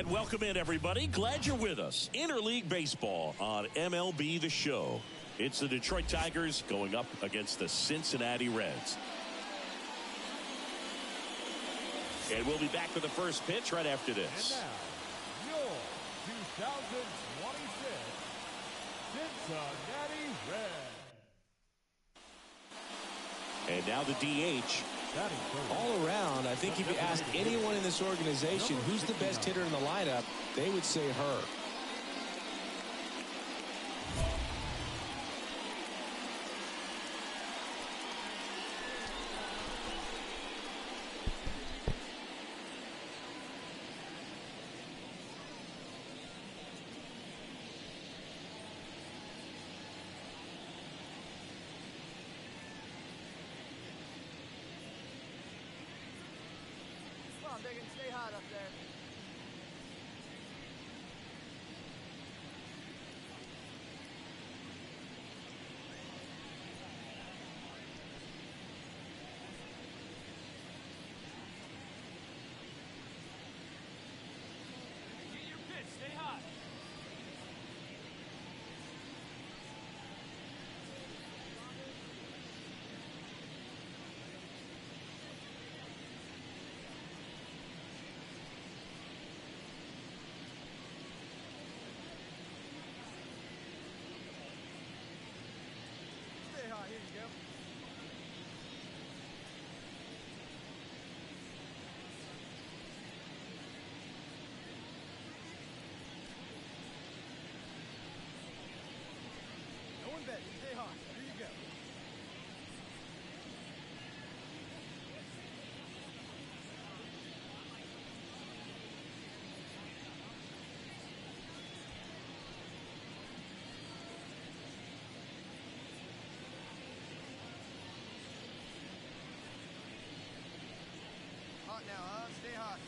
And welcome in, everybody. Glad you're with us. Interleague Baseball on MLB The Show. It's the Detroit Tigers going up against the Cincinnati Reds. And we'll be back for the first pitch right after this. And now, your 2026 Cincinnati Reds. And now the DH. All around, I think if you ask anyone in this organization who's the best hitter in the lineup, they would say her. Come on, Biggin, stay hot up there. Get your pitch, stay hot. Stay hot, here you go. No one bet, stay hot, here you go. Hot now, huh? Stay hot.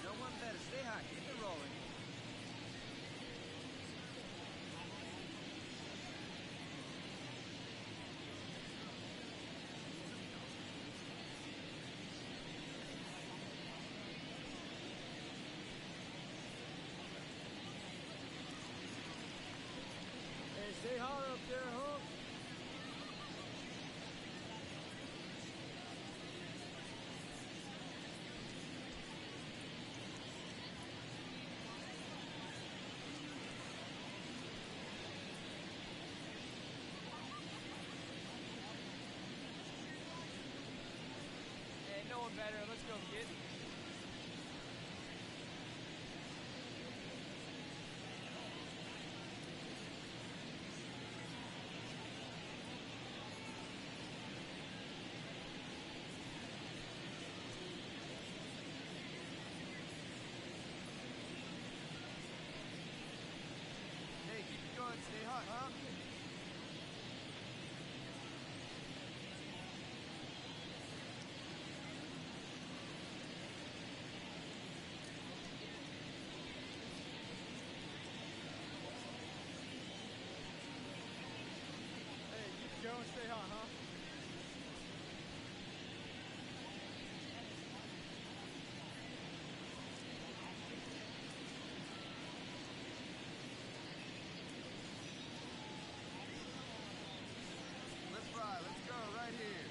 No one better. Stay hot. Keep it rolling. Hey, stay hot up there, huh? Hey, no one better. Let's go get it. Hey, keep it going. Stay hot, huh? Hey, keep it going. Stay hot, huh? Let's ride. Let's go right here.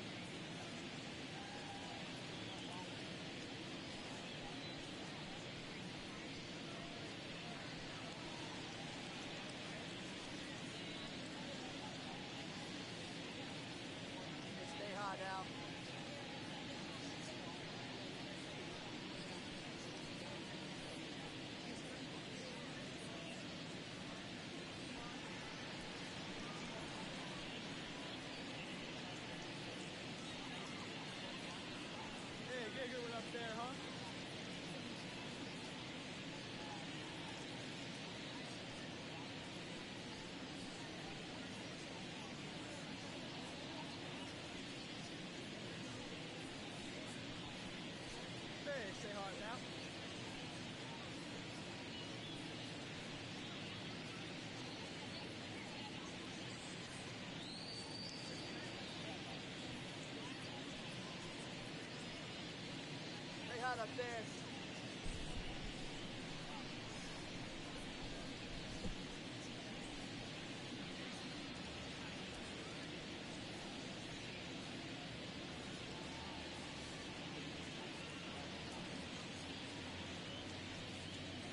up there.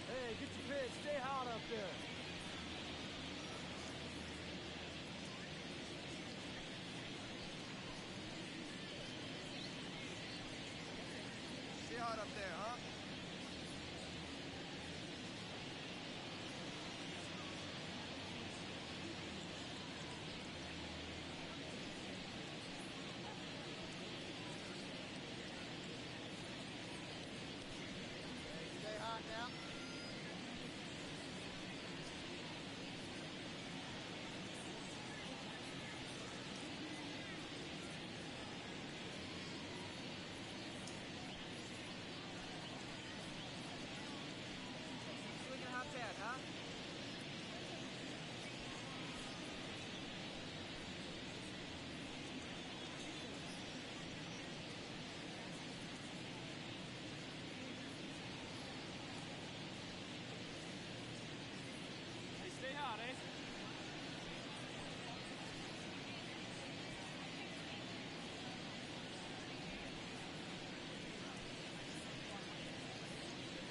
Hey, get your pitch. Stay hot up there. Stay hot up there, huh? Stay hot now. Swinging hot pad, huh? Hey, stay hot, eh?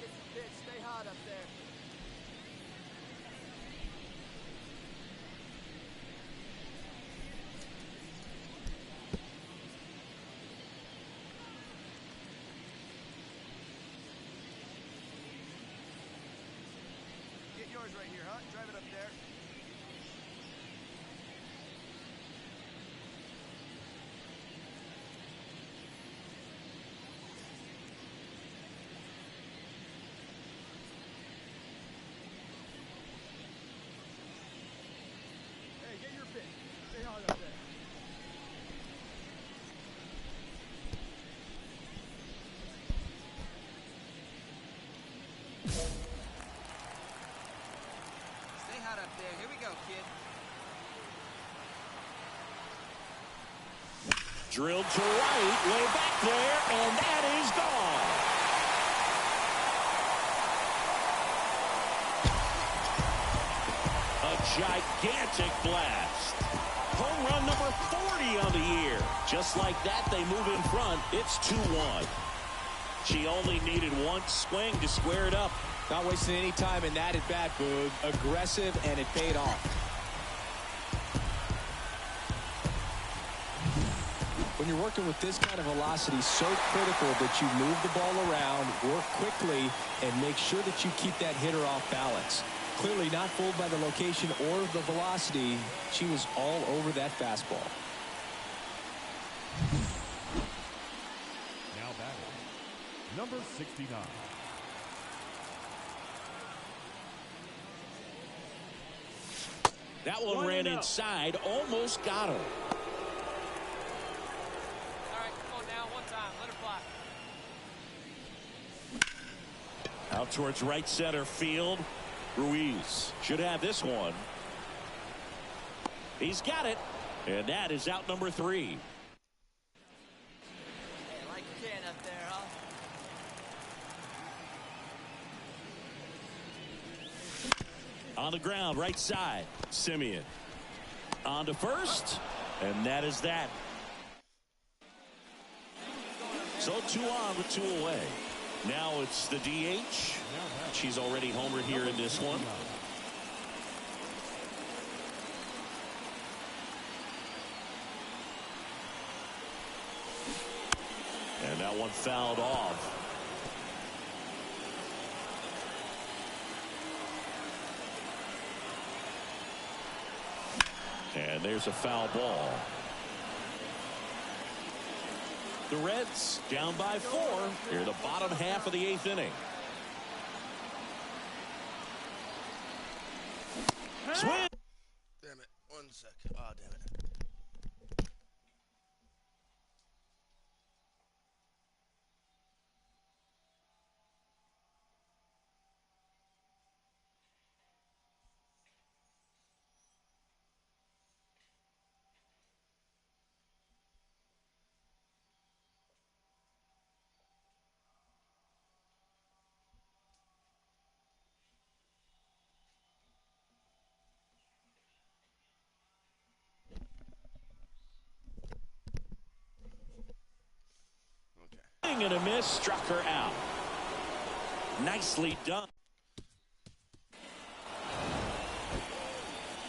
Get your pitch. Stay hot up there. Get yours right here, huh? Drive it up there. Hey, get your pitch. Stay hot up there. Stay hot up there. Here we go, kid. Drilled to right, way back there, and that is gone. A gigantic blast. Home run number 40 on the year. Just like that, they move in front. It's 2-1. She only needed one swing to square it up. Not wasting any time in that at bat, Boog. Aggressive, and it paid off. When you're working with this kind of velocity, so critical that you move the ball around, work quickly, and make sure that you keep that hitter off balance. Clearly not fooled by the location or the velocity. She was all over that fastball. Now batting. Number 69. That one ran inside, almost got her. All right, come on now. One time. Let her fly. Out towards right center field. Ruiz should have this one. He's got it. And that is out number 3. Hey, like 10 up there, huh? On the ground, right side. Simeon. On to first. And that is that. So 2 on with 2 away. Now it's the DH. She's already homered here in this one. And that one fouled off. And there's a foul ball. The Reds down by 4 here in the bottom half of the 8th inning. Swing. Damn it. 1 second. Oh, damn it. and a miss, struck her out. Nicely done.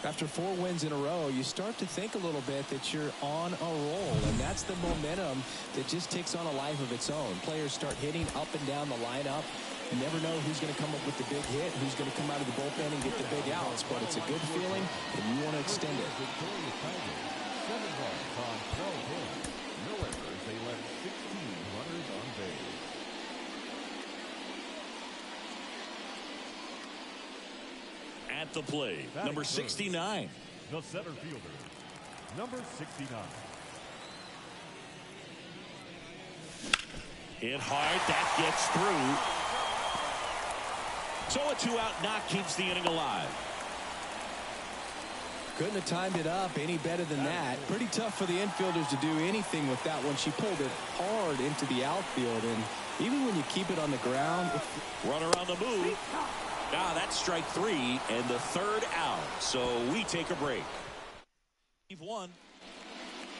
After 4 wins in a row, you start to think a little bit that you're on a roll, and that's the momentum that just takes on a life of its own. Players start hitting up and down the lineup. You never know who's going to come up with the big hit, who's going to come out of the bullpen and get the big outs, but it's a good feeling, and you want to extend it. 7 runs on 12 hits. No errors. They left 16 runners on base. At the plate, number 69. The center fielder, number 69. Hit hard, that gets through. So a 2-out knock keeps the inning alive. Couldn't have timed it up any better than that. Pretty tough for the infielders to do anything with that one. She pulled it hard into the outfield, and even when you keep it on the ground. Runner on the move. Ah, that's strike 3 and the 3rd out. So we take a break. We've won.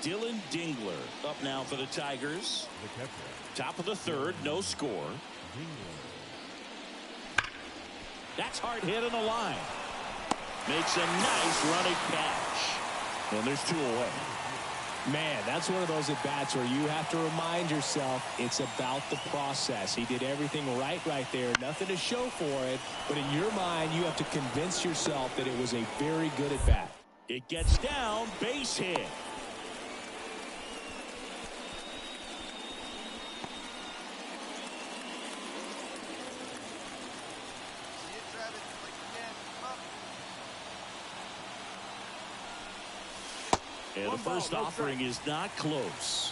Dylan Dingler up now for the Tigers. The catcher. Top of the 3rd, no score. That's hard hit in the line. Makes a nice running catch. And there's 2 away. Man, that's one of those at-bats where you have to remind yourself it's about the process. He did everything right there. Nothing to show for it. But in your mind, you have to convince yourself that it was a very good at-bat. It gets down, base hit. And the first offering is not close.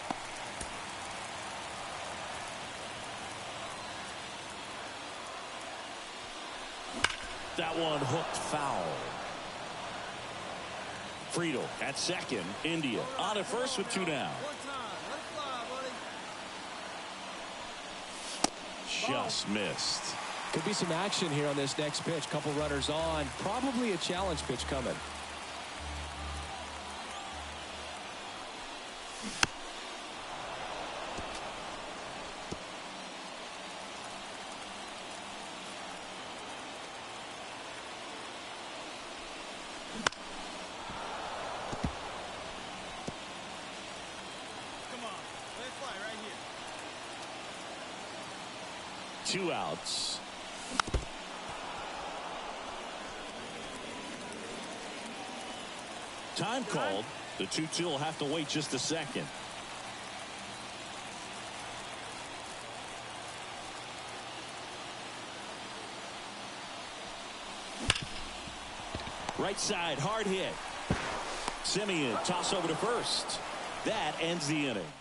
That one hooked foul. Friedel at second. India on at first with 2 down. Just missed. Could be some action here on this next pitch. Couple runners on. Probably a challenge pitch coming. Come on, let it fly right here. 2 outs. Time called. The 2-2 will have to wait just a second. Right side, hard hit. Simeon, toss over to first. That ends the inning.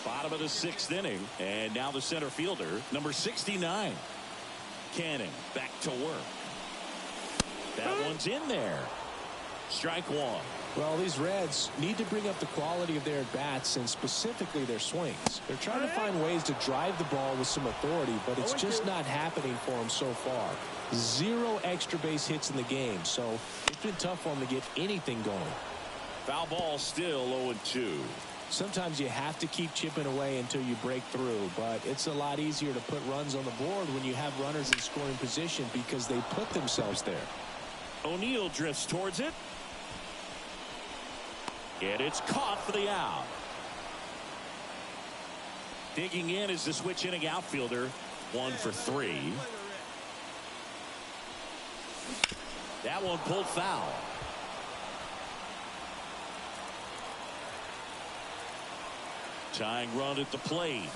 Bottom of the 6th inning, and now the center fielder, number 69. Canning back to work. That one's in there. Strike 1. Well, these Reds need to bring up the quality of their at-bats and specifically their swings. They're trying to find ways to drive the ball with some authority, but it's just not happening for them so far. 0 extra base hits in the game, so it's been tough for them to get anything going. Foul ball still 0-2. Sometimes you have to keep chipping away until you break through, but it's a lot easier to put runs on the board when you have runners in scoring position because they put themselves there. O'Neill drifts towards it. And it's caught for the out. Digging in is the switch inning outfielder. 1 for 3. That one pulled foul. Tying run at the plate.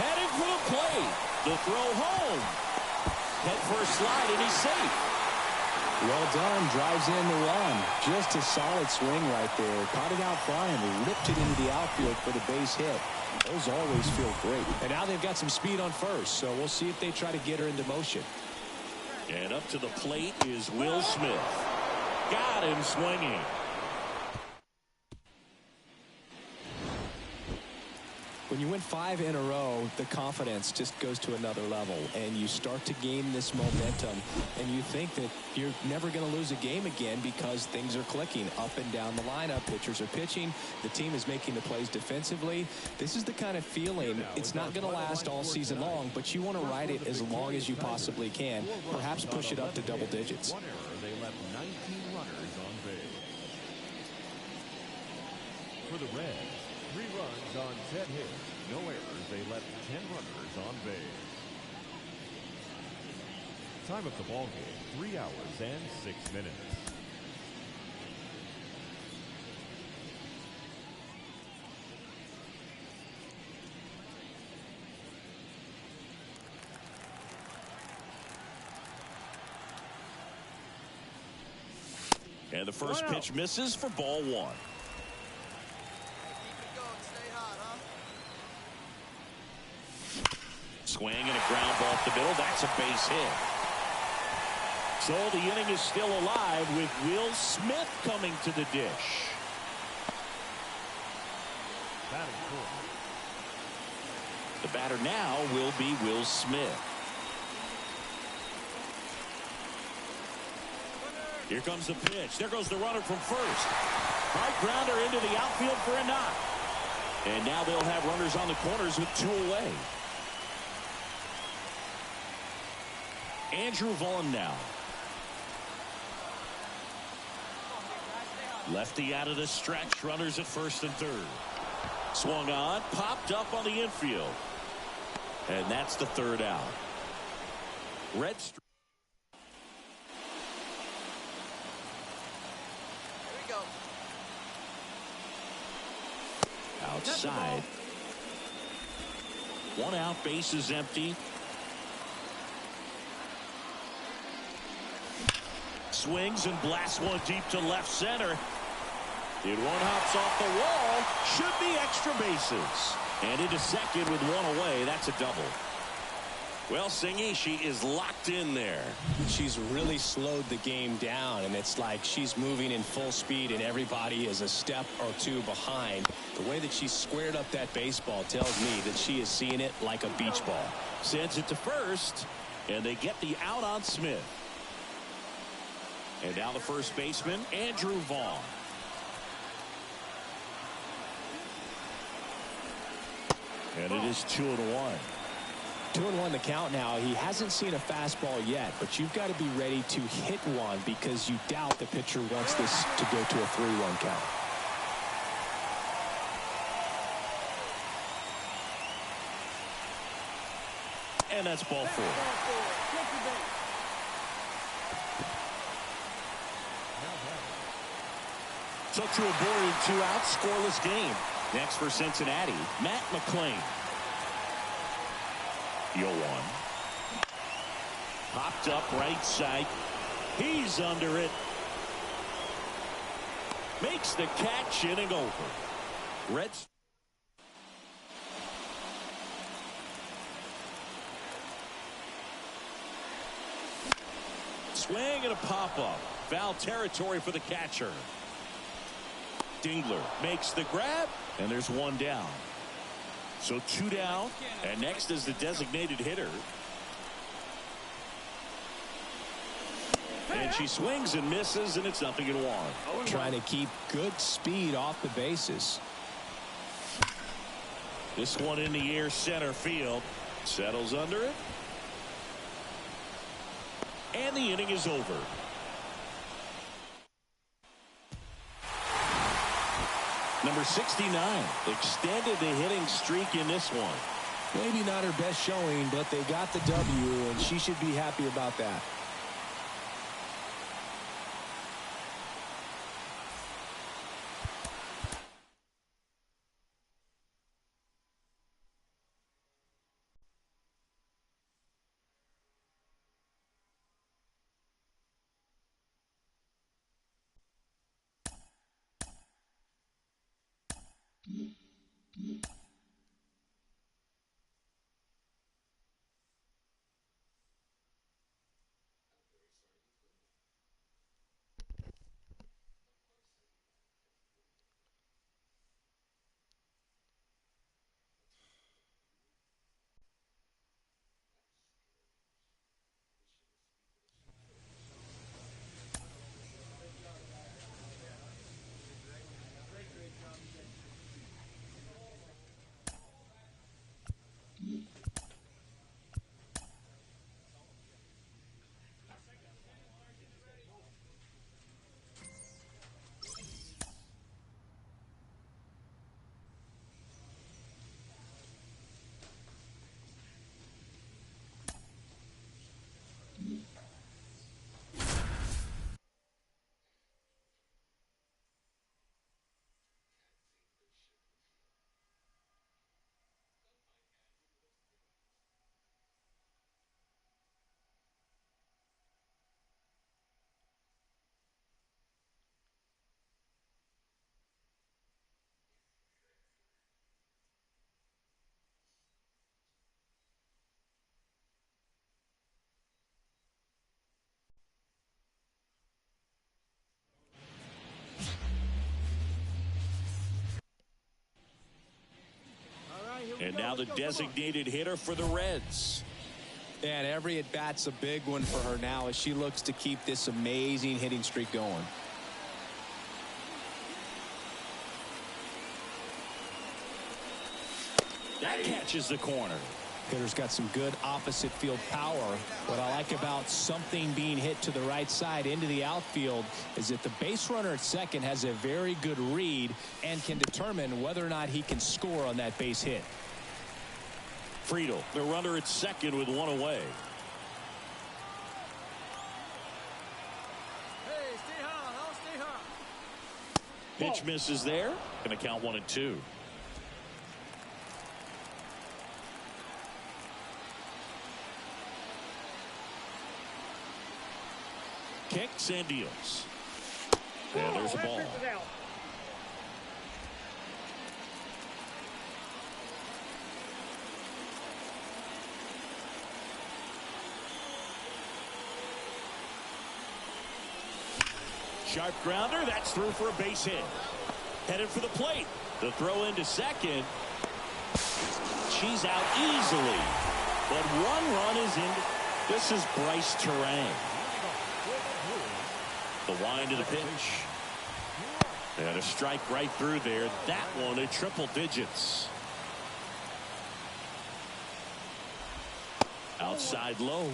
Headed for the plate. The throw home. Head first slide, and he's safe. Well done. Drives in the run. Just a solid swing right there. Caught it out flying. Ripped it into the outfield for the base hit. Those always feel great. And now they've got some speed on first, so we'll see if they try to get her into motion. And up to the plate is Will Smith. Got him swinging. When you win 5 in a row, the confidence just goes to another level, and you start to gain this momentum, and you think that you're never going to lose a game again because things are clicking up and down the lineup. Pitchers are pitching. The team is making the plays defensively. This is the kind of feeling, it's not going to last all season long, but you want to ride it as long as you possibly can, perhaps push it up to double digits. One error, they left 19 runners on base. For the Reds, 3 runs on 10 hits, no errors. They left 10 runners on base. Time of the ball game, 3 hours and 6 minutes. And the first pitch misses for ball 1. Swing and a ground ball to the middle. That's a base hit. So the inning is still alive with Will Smith coming to the dish. The batter now will be Will Smith. Here comes the pitch. There goes the runner from first. High grounder into the outfield for a knock. And now they'll have runners on the corners with 2 away. Andrew Vaughn now. Lefty out of the stretch. Runners at first and third. Swung on. Popped up on the infield. And that's the 3rd out. Reds. Outside. 1 out, base is empty. Swings and blasts one deep to left center. And one hops off the wall. Should be extra bases. And into second with 1 away. That's a double. Well, Singy, she is locked in there. She's really slowed the game down, and it's like she's moving in full speed, and everybody is a step or 2 behind. The way that she squared up that baseball tells me that she is seeing it like a beach ball. Sends it to first, and they get the out on Smith. And now the first baseman, Andrew Vaughn. And it is 2-1. 2-1 the count now. He hasn't seen a fastball yet, but you've got to be ready to hit one because you doubt the pitcher wants this to go to a 3-1 count. And that's ball 4. So to a board and 2 outs, scoreless game. Next for Cincinnati, Matt McClain. 0-1. Popped up right side. He's under it. Makes the catch, inning over. Reds. Swing and a pop-up. Foul territory for the catcher. Dingler makes the grab, and there's 1 down. So 2 down, and next is the designated hitter. And she swings and misses, and it's 0-1. Trying to keep good speed off the bases. This one in the air, center field. Settles under it. And the inning is over. Number 69 extended the hitting streak in this one. Maybe not her best showing, but they got the W, and she should be happy about that. And now the designated hitter for the Reds. And every at-bat's a big one for her now as she looks to keep this amazing hitting streak going. That catches the corner. Hitter's got some good opposite field power. What I like about something being hit to the right side into the outfield is that the base runner at second has a very good read and can determine whether or not he can score on that base hit. Friedel, the runner at second with one away. Hey, stay hard, huh? Stay hard. Pitch misses there. Going to count 1-2. Kicks and deals. And there's a ball. Sharp grounder. That's through for a base hit. Headed for the plate. The throw into second. She's out easily. But one run is in. This is Bryce Terang. The wind of the pitch. And a strike right through there. That one at triple digits. Outside low.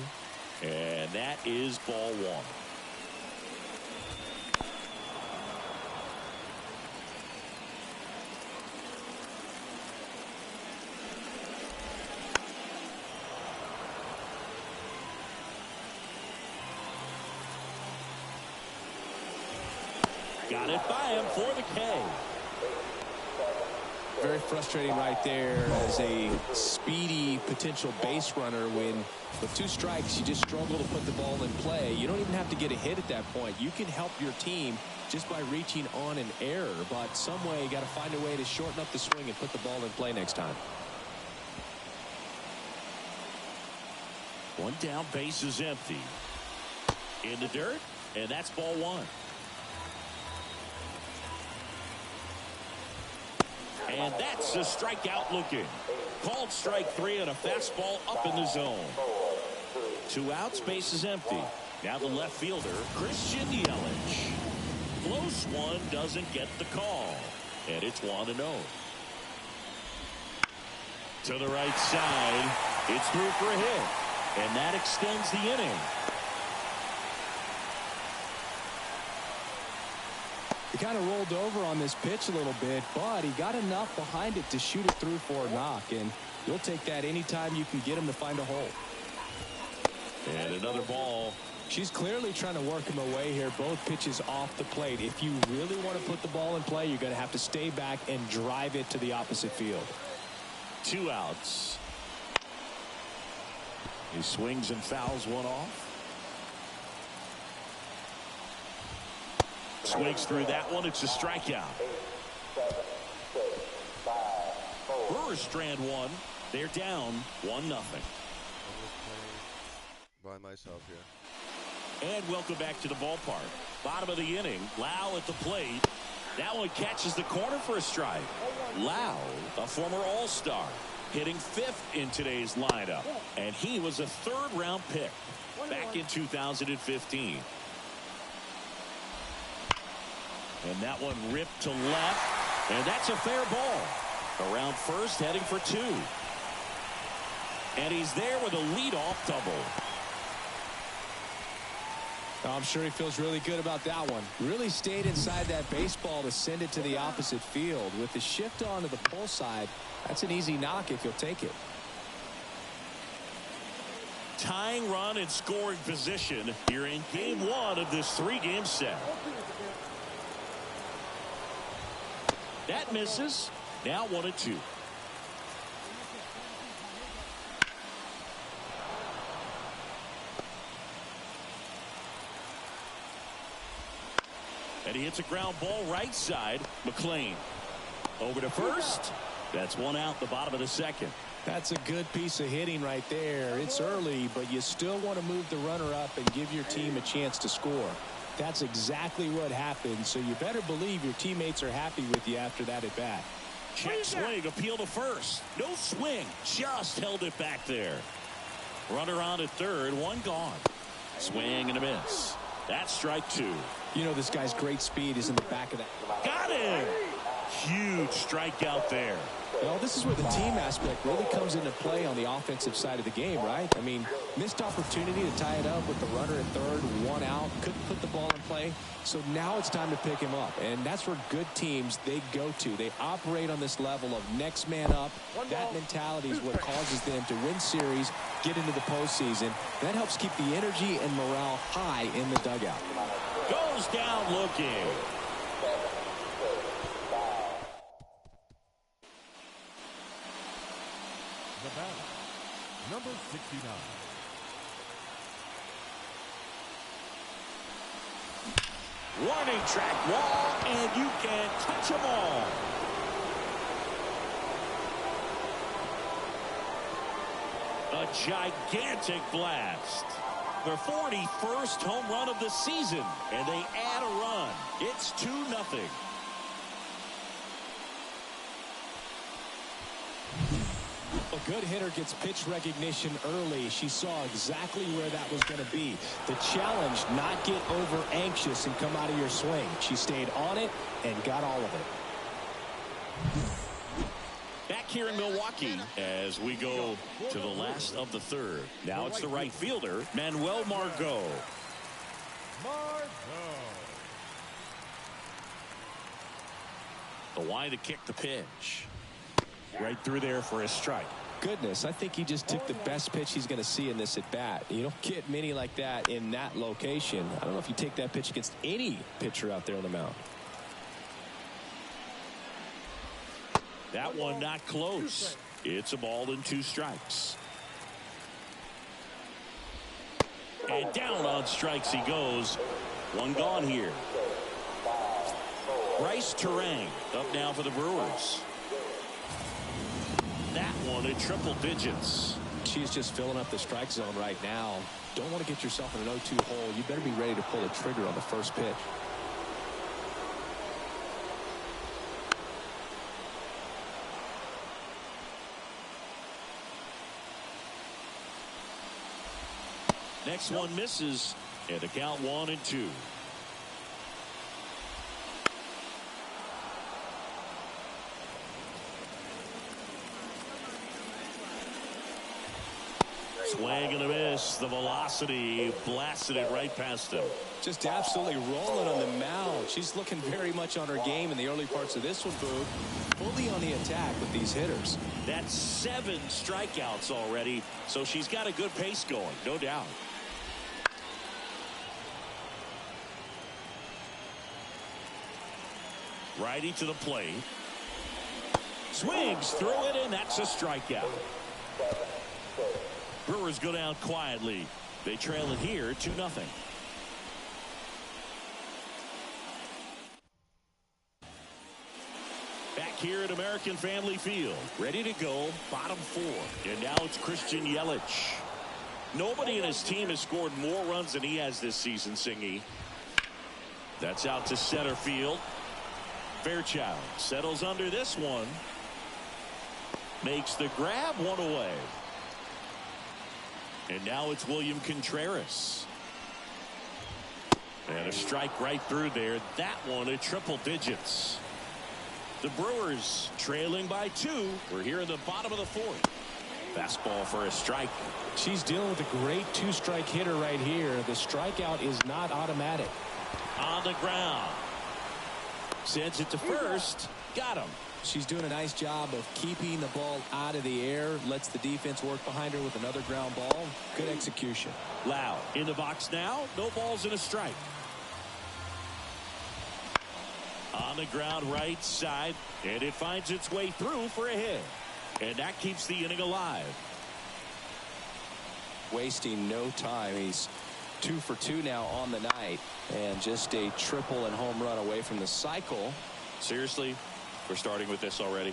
And that is ball one. Got it by him for the K. Very frustrating right there as a speedy potential base runner when with two strikes you just struggle to put the ball in play. You don't even have to get a hit at that point. You can help your team just by reaching on an error, but some way you got to find a way to shorten up the swing and put the ball in play next time. One down, base is empty. In the dirt, and that's ball one. And that's a strikeout looking. Called strike three on a fastball up in the zone. 2 outs, base is empty. Now the left fielder, Christian Yelich. Close one, doesn't get the call. And it's 1-0. To the right side, it's through for a hit. And that extends the inning. He kind of rolled over on this pitch a little bit, but he got enough behind it to shoot it through for a knock, and you'll take that anytime you can get him to find a hole. And another ball. She's clearly trying to work him away here. Both pitches off the plate. If you really want to put the ball in play, you're going to have to stay back and drive it to the opposite field. 2 outs. He swings and fouls one off. Swings through that one. It's a strikeout. Brewers strand one. They're down 1-0. By myself here. And welcome back to the ballpark. Bottom of the inning. Lau at the plate. That one catches the corner for a strike. Lau, a former All-Star, hitting 5th in today's lineup. And he was a 3rd-round pick back in 2015. And that one ripped to left. And that's a fair ball. Around first, heading for 2. And he's there with a leadoff double. I'm sure he feels really good about that one. Really stayed inside that baseball to send it to the opposite field. With the shift onto the pull side, that's an easy knock if you'll take it. Tying run and scoring position here in game 1 of this 3-game set. That misses. Now 1-2. And he hits a ground ball right side. McLean over to first. That's 1 out, the bottom of the 2nd. That's a good piece of hitting right there. It's early, but you still want to move the runner up and give your team a chance to score. That's exactly what happened, so you better believe your teammates are happy with you after that at bat. Check swing, appeal to first. No swing, just held it back there. Runner on at third, one gone. Swing and a miss. That's strike two. You know this guy's great speed is in the back of that. Got him! Huge strikeout there. Well, this is where the team aspect really comes into play on the offensive side of the game, right? I mean, missed opportunity to tie it up with the runner at third, one out, couldn't put the ball in play. So now it's time to pick him up, and that's where good teams, they go to. They operate on this level of next man up. That mentality is what causes them to win series, get into the postseason. That helps keep the energy and morale high in the dugout. Goes down looking. The batter, number 69. Warning track wall, and you can touch them all. A gigantic blast. Their 41st home run of the season, and they add a run. It's 2-0. A good hitter gets pitch recognition early. She saw exactly where that was going to be. The challenge, not get over anxious and come out of your swing. She stayed on it and got all of it. Back here in Milwaukee as we go to the last of the third. Now it's the right fielder, Manuel Margot. The wind to kick the pitch. Right through there for a strike. Goodness, I think he just took the best pitch he's going to see in this at bat. You don't get many like that in that location. I don't know if you take that pitch against any pitcher out there on the mound. That one not close. It's a ball and 2 strikes. And down on strikes he goes. One gone here. Bryce Terang up now for the Brewers. That one at triple digits. She's just filling up the strike zone right now. Don't want to get yourself in an 0-2 hole. You better be ready to pull the trigger on the first pitch. Next one misses, and a count 1-2. Swing and a miss. The velocity blasted it right past him. Just absolutely rolling on the mound. She's looking very much on her game in the early parts of this one, Boog. Fully on the attack with these hitters. That's 7 strikeouts already, so she's got a good pace going, no doubt. Righty to the plate. Swings through it, and that's a strikeout. Brewers go down quietly. They trail it here 2-0. Back here at American Family Field, ready to go, bottom 4. And now it's Christian Yelich. Nobody in his team has scored more runs than he has this season, Singy. That's out to center field. Fairchild settles under this one. Makes the grab, one away. And now it's William Contreras. And a strike right through there. That one at triple digits. The Brewers trailing by 2. We're here in the bottom of the 4th. Fastball for a strike. She's dealing with a great 2-strike hitter right here. The strikeout is not automatic. On the ground. Sends it to first. Got him. She's doing a nice job of keeping the ball out of the air. Lets the defense work behind her with another ground ball. Good execution. Loud in the box now. No balls and a strike. On the ground right side. And it finds its way through for a hit. And that keeps the inning alive. Wasting no time. He's 2 for 2 now on the night. And just a triple and home run away from the cycle. Seriously? We're starting with this already.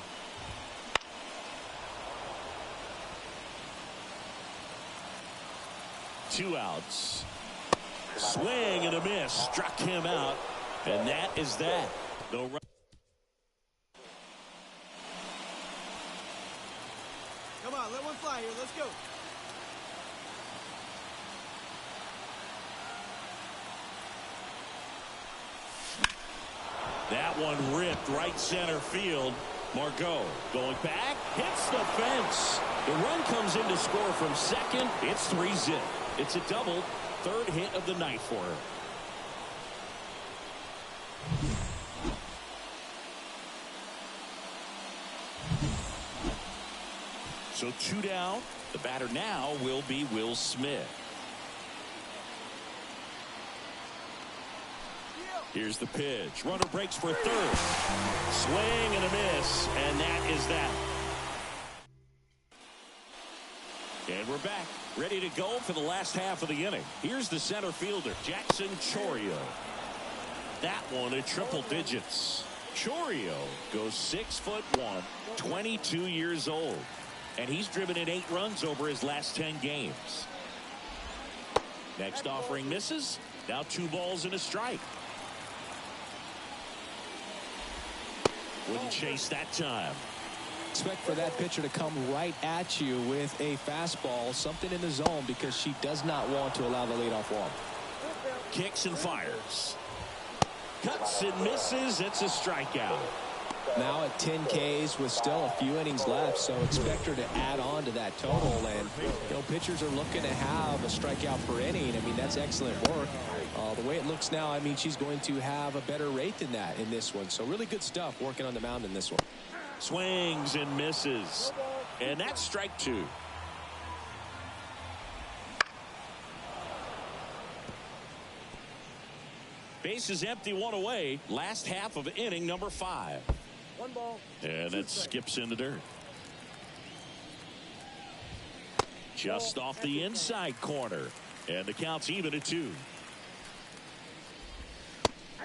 Two outs. Swing and a miss. Struck him out. And that is that. No run. Come on, let one fly here. Let's go. That one ripped right center field. Margot going back, hits the fence. The run comes in to score from second. It's 3-zip. It's a double, third hit of the night for her. So 2 down. The batter now will be Will Smith. Here's the pitch. Runner breaks for third. Swing and a miss, and that is that. And we're back, ready to go for the last half of the inning. Here's the center fielder, Jackson Chourio. That one at triple digits. Chourio goes 6'1", 22 years old. And he's driven in 8 runs over his last 10 games. Next offering misses. Now 2 balls and a strike. Wouldn't chase that time. Expect for that pitcher to come right at you with a fastball, something in the zone, because she does not want to allow the leadoff walk. Kicks and fires. Cuts and misses. It's a strikeout. Now at 10 Ks with still a few innings left, so expect her to add on to that total. And pitchers are looking to have a strikeout per inning. I mean, that's excellent work. The way it looks now, I mean, she's going to have a better rate than that in this one. So really good stuff working on the mound in this one. Swings and misses, and that's strike 2. Base is empty, 1 away. Last half of inning number 5. 1 ball. And it skips into dirt. Just off the inside corner. And the count's even at 2.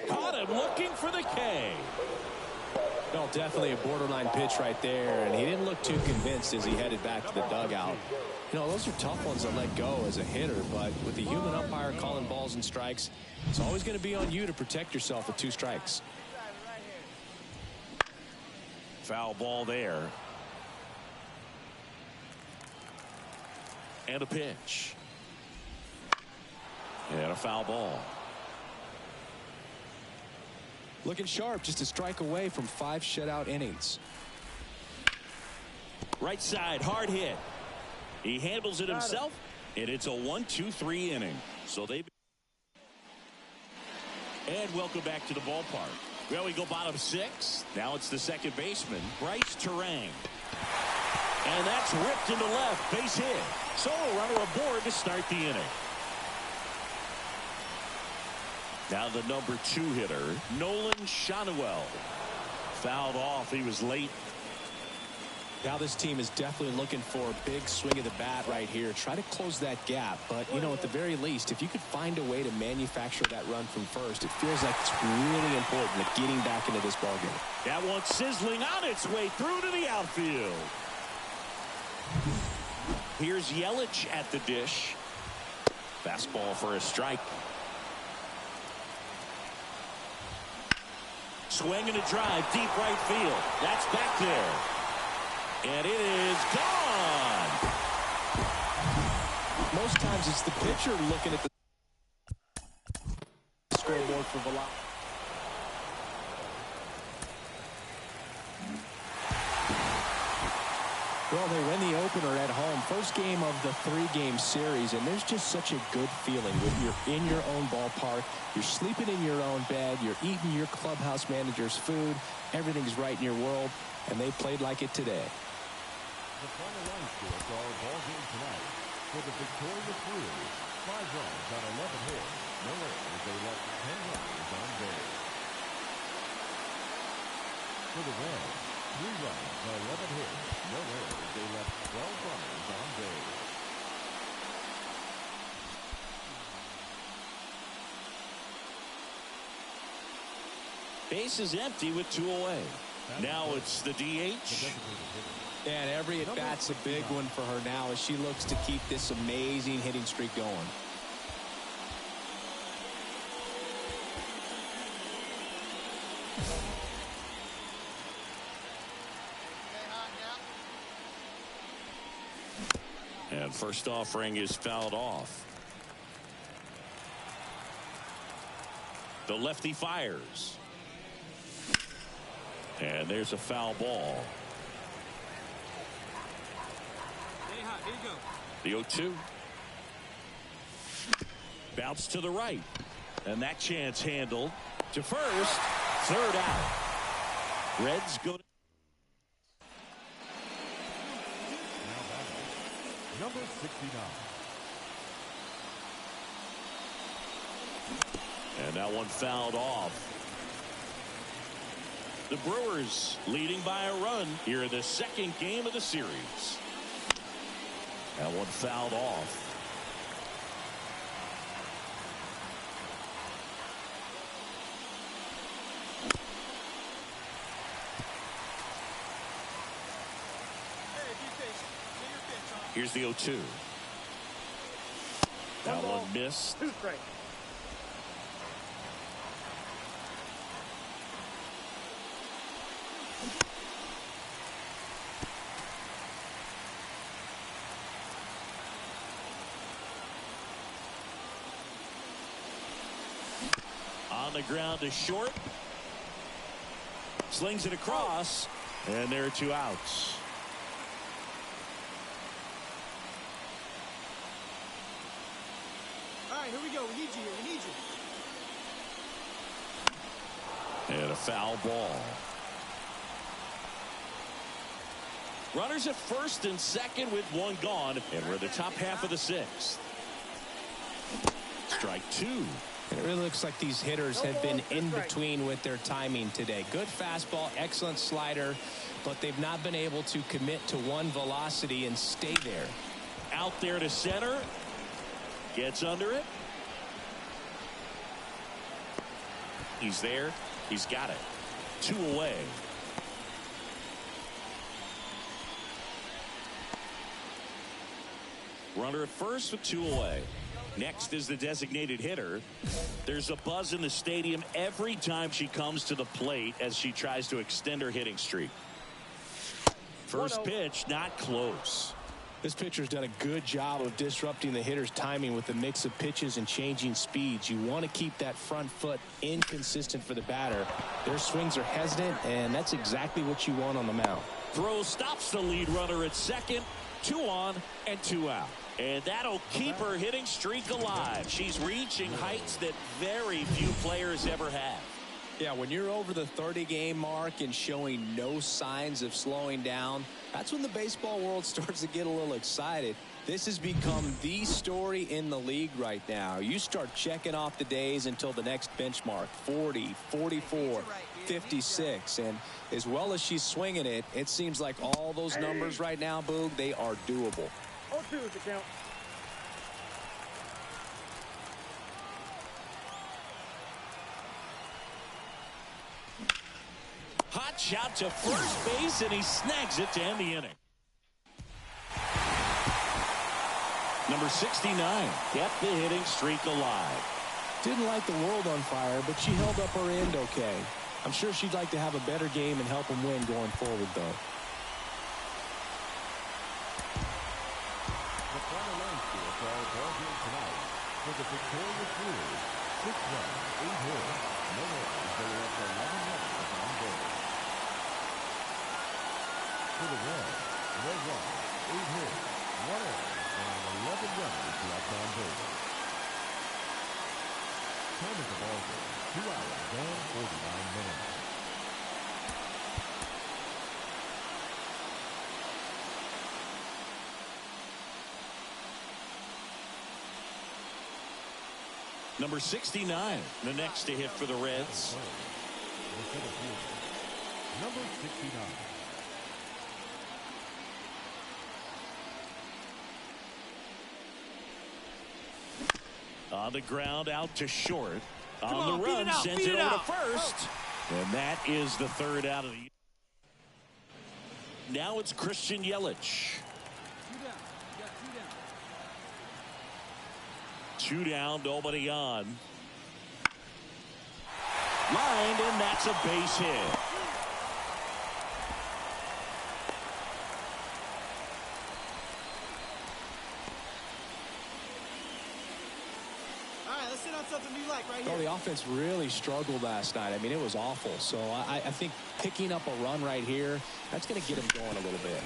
Caught him looking for the K. No, definitely a borderline pitch right there. And he didn't look too convinced as he headed back to the dugout. Those are tough ones to let go as a hitter. But with the human umpire calling balls and strikes, it's always going to be on you to protect yourself with 2 strikes. Foul ball there. And a pitch. And a foul ball. Looking sharp, just a strike away from 5 shutout innings. Right side, hard hit. He handles it himself, and it's a 1-2-3 inning. So they. And welcome back to the ballpark. Well, we go bottom 6. Now it's the second baseman, Bryce Terang. And that's ripped into left, base hit. So a runner aboard to start the inning. Now the number 2 hitter, Nolan Shanuel. Fouled off. He was late. Now this team is definitely looking for a big swing of the bat right here. Try to close that gap. But, at the very least, if you could find a way to manufacture that run from first, it feels like it's really important at getting back into this ballgame. That one sizzling on its way through to the outfield. Here's Yelich at the dish. Fastball for a strike. Swing and a drive, deep right field. That's back there. And it is gone. Most times it's the pitcher looking at the scoreboard for velocity. Well, they win the opener at home. First game of the 3-game series, and there's just such a good feeling when you're in your own ballpark. You're sleeping in your own bed. You're eating your clubhouse manager's food. Everything's right in your world, and they played like it today. The final line score for our ball game tonight. For the victorious Brewers, 5 runs on 11 hits. No errors. They left 10 runners on base. For the Reds, 3 runs on 11 hits. No errors. They left 12 runners on base. Base is empty with 2 away. Now it's the DH. And every at-bat's a big one for her now as she looks to keep this amazing hitting streak going. And first offering is fouled off. The lefty fires. And there's a foul ball. Stay hot. Here you go. The 0-2. Bounce to the right. And that chance handled to first. Third out. Reds go to Now batting, number 69. And that one fouled off. The Brewers leading by a run here in the second game of the series. That one fouled off. Hey, be patient. Get your pitch on. Here's the 0-2. That ball, one missed. 2 strikes. On the ground to short. Slings it across. And there are 2 outs. All right, here we go. We need you here. We need you. And a foul ball. Runners at first and second with 1 gone. And we're in the top half of the 6th. Strike 2. It really looks like these hitters have been in between with their timing today. Good fastball, excellent slider, but they've not been able to commit to one velocity and stay there. Out there to center. Gets under it. He's there. He's got it. 2 away. Runner at first with 2 away. Next is the designated hitter. There's a buzz in the stadium every time she comes to the plate as she tries to extend her hitting streak. First pitch, not close. This pitcher's done a good job of disrupting the hitter's timing with a mix of pitches and changing speeds. You want to keep that front foot inconsistent for the batter. Their swings are hesitant, and that's exactly what you want on the mound. Throw stops the lead runner at second. 2 on and 2 out. And that'll keep her hitting streak alive. She's reaching heights that very few players ever have. Yeah, when you're over the 30-game mark and showing no signs of slowing down, that's when the baseball world starts to get a little excited. This has become the story in the league right now. You start checking off the days until the next benchmark, 40, 44, 56. And as well as she's swinging it, it seems like all those numbers right now, Boog, they are doable. 0-2 is the count. Hot shot to first base, and he snags it to end the inning. Number 69 kept the hitting streak alive. Didn't light the world on fire, but she held up her end okay. I'm sure she'd like to have a better game and help him win going forward, though. The final line score for our ball game tonight. For the victorious Brewers, 6 runs, 8 hits, no errors. They left 11 runs on base. For the Reds, no runs, 8 hits, 1 error, and 11 runs left on base. Time of the ball game, 2 hours and 49 minutes. Number 69, the next to hit for the Reds. Number 69. On the ground, out to short. On On the run, sends it over out. to first. And that is the 3rd out of the year. Now it's Christian Yelich. 2 down. You got 2 down. 2 down, nobody on. Lined, and that's a base hit. the offense really struggled last night. I mean, it was awful. So I think picking up a run right here, that's going to get them going a little bit.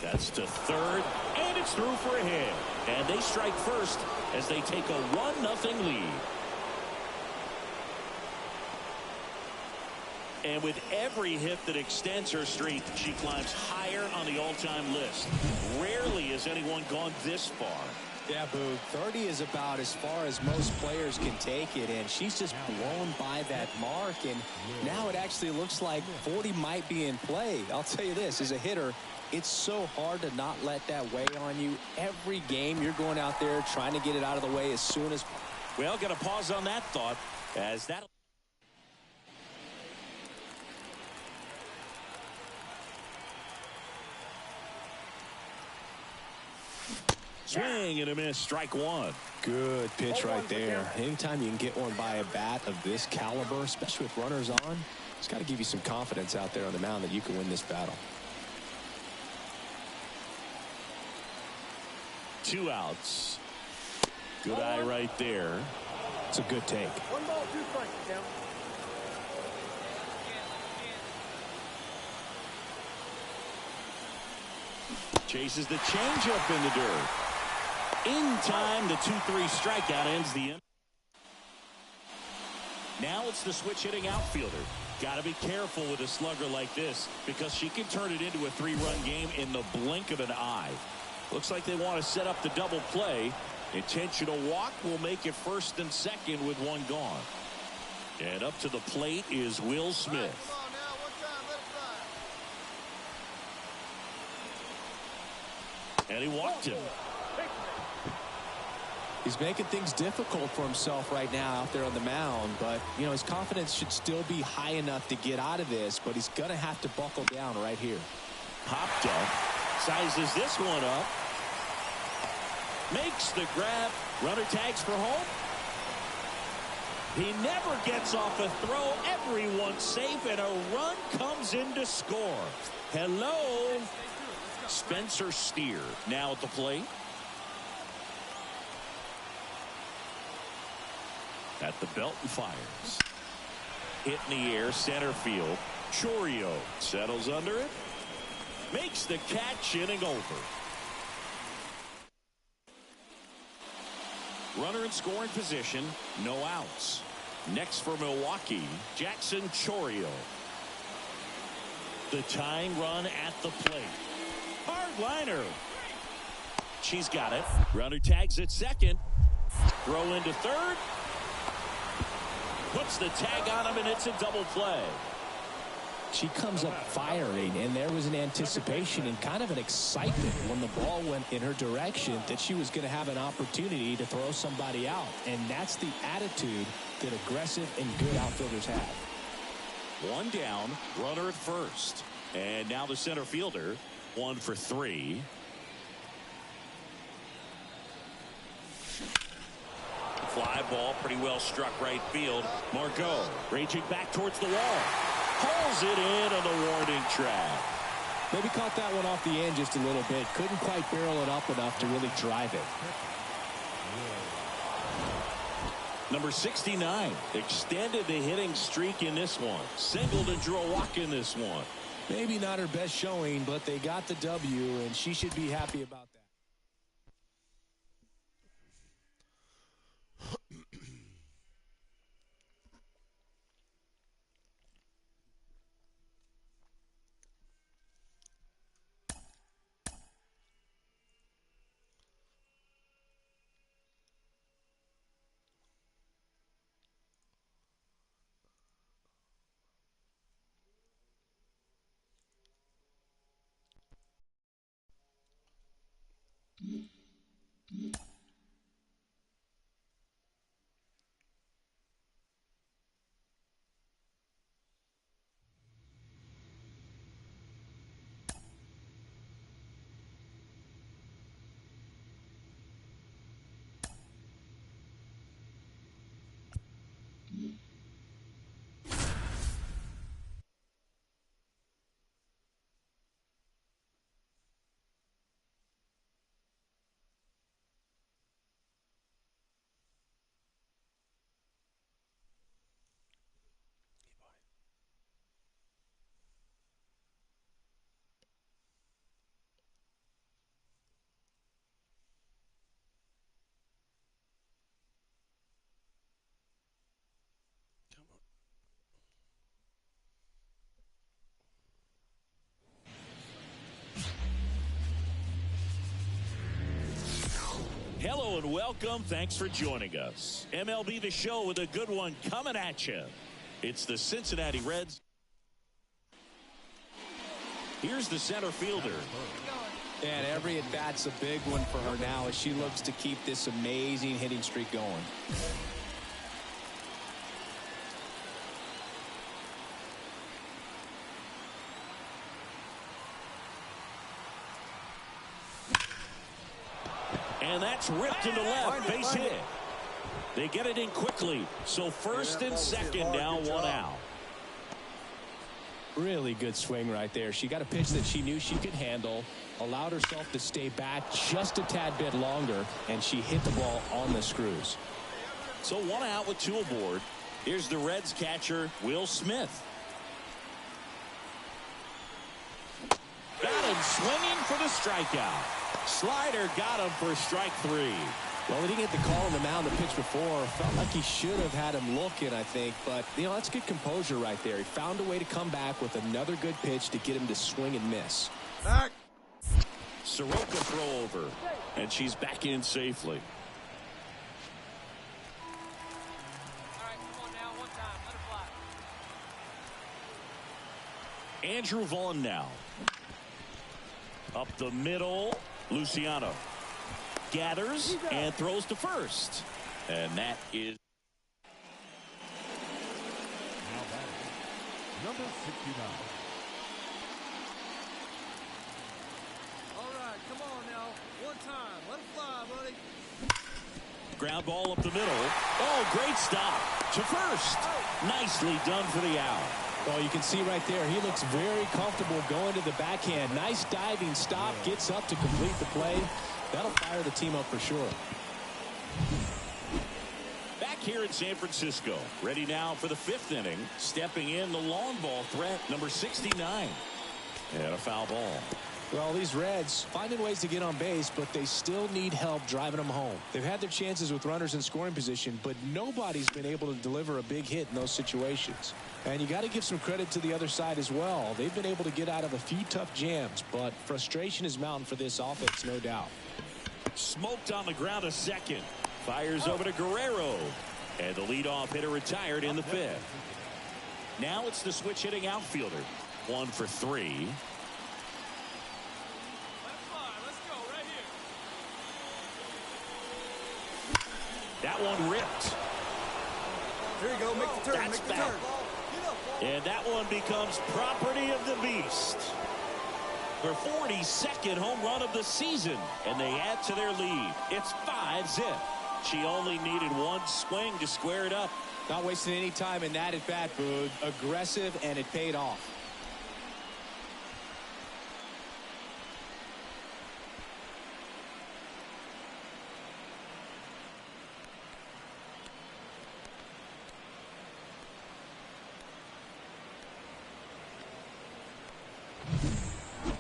That's to third, and it's through for a hit. And they strike first as they take a 1-0 lead. And with every hit that extends her streak, she climbs higher on the all-time list. Rarely has anyone gone this far. Yeah, Boo. 30 is about as far as most players can take it, and she's just blown by that mark. And now it actually looks like 40 might be in play. I'll tell you this, as a hitter, it's so hard to not let that weigh on you. Every game you're going out there trying to get it out of the way as soon as. Well, got to pause on that thought as that. Swing and a miss, strike one. Good pitch right there. Anytime you can get one by a bat of this caliber, especially with runners on, it's got to give you some confidence out there on the mound that you can win this battle. 2 outs. Good eye right there. It's a good take. 1 ball, 2 strikes, count. Chases the changeup in the dirt. In time, the 2-3 strikeout ends the inning. Now it's the switch hitting outfielder. Got to be careful with a slugger like this because she can turn it into a 3-run game in the blink of an eye. Looks like they want to set up the double play. Intentional walk will make it first and second with 1 gone. And up to the plate is Will Smith. And he walked him. He's making things difficult for himself right now out there on the mound, but you know his confidence should still be high enough to get out of this, but he's gonna have to buckle down right here. Popped up, sizes this one up, makes the grab, runner tags for home. He never gets off a throw. Everyone's safe, and a run comes in to score. Hello, Spencer Steer now at the plate. At the belt and fires. Hit in the air, center field. Chourio settles under it. Makes the catch, inning over. Runner in scoring position, no outs. Next for Milwaukee, Jackson Chourio. The tying run at the plate. Hard liner. She's got it. Runner tags at second. Throw into third. Puts the tag on him, and it's a double play. She comes up firing, and there was an anticipation and kind of an excitement when the ball went in her direction that she was going to have an opportunity to throw somebody out. And that's the attitude that aggressive and good outfielders have. 1 down, runner at first. And now the center fielder, 1 for 3. Fly ball, pretty well struck right field. Margot raging back towards the wall. Pulls it in on the warning track. Maybe caught that one off the end just a little bit. Couldn't quite barrel it up enough to really drive it. Number 69 extended the hitting streak in this one. Singled and drew a walk in this one. Maybe not her best showing, but they got the W, and she should be happy about that. and welcome. Thanks for joining us. MLB The Show with a good one coming at you. It's the Cincinnati Reds. Here's the center fielder. And every at-bat's a big one for her now as she looks to keep this amazing hitting streak going. And that's ripped into left, base hit. They get it in quickly, so first and second, down, one out. Really good swing right there. She got a pitch that she knew she could handle, allowed herself to stay back just a tad bit longer, and she hit the ball on the screws. So one out with two aboard. Here's the Reds catcher, Will Smith. Got him swinging for the strikeout. Slider got him for strike three. Well, he didn't get the call on the mound the pitch before. Felt like he should have had him looking, I think. But, you know, that's good composure right there. He found a way to come back with another good pitch to get him to swing and miss. Back. Soroka throw over, and she's back in safely. All right, come on now, one time, let it fly. Andrew Vaughn now. Up the middle, Luciano gathers and throws to first. And that is Now batting, number 69. All right, come on now, one time, let it fly, buddy. ground ball up the middle. Oh, great stop to first. Nicely done for the out. Well, you can see right there, he looks very comfortable going to the backhand. Nice diving stop, gets up to complete the play. That'll fire the team up for sure. Back here in San Francisco, ready now for the fifth inning. Stepping in the long ball threat, number 69. And a foul ball. Well, these Reds finding ways to get on base, but they still need help driving them home. They've had their chances with runners in scoring position, but nobody's been able to deliver a big hit in those situations. And you got to give some credit to the other side as well. They've been able to get out of a few tough jams, but frustration is mounting for this offense, no doubt. Smoked on the ground a second. Fires over to Guerrero. And the leadoff hitter retired in the fifth. Now it's the switch hitting outfielder. 1 for 3. That one ripped. There you go, make the turn, That's back. And that one becomes property of the beast. Her 42nd home run of the season, and they add to their lead. It's 5-zip. She only needed one swing to square it up. Not wasting any time in that at bat, Boog. Aggressive, and it paid off.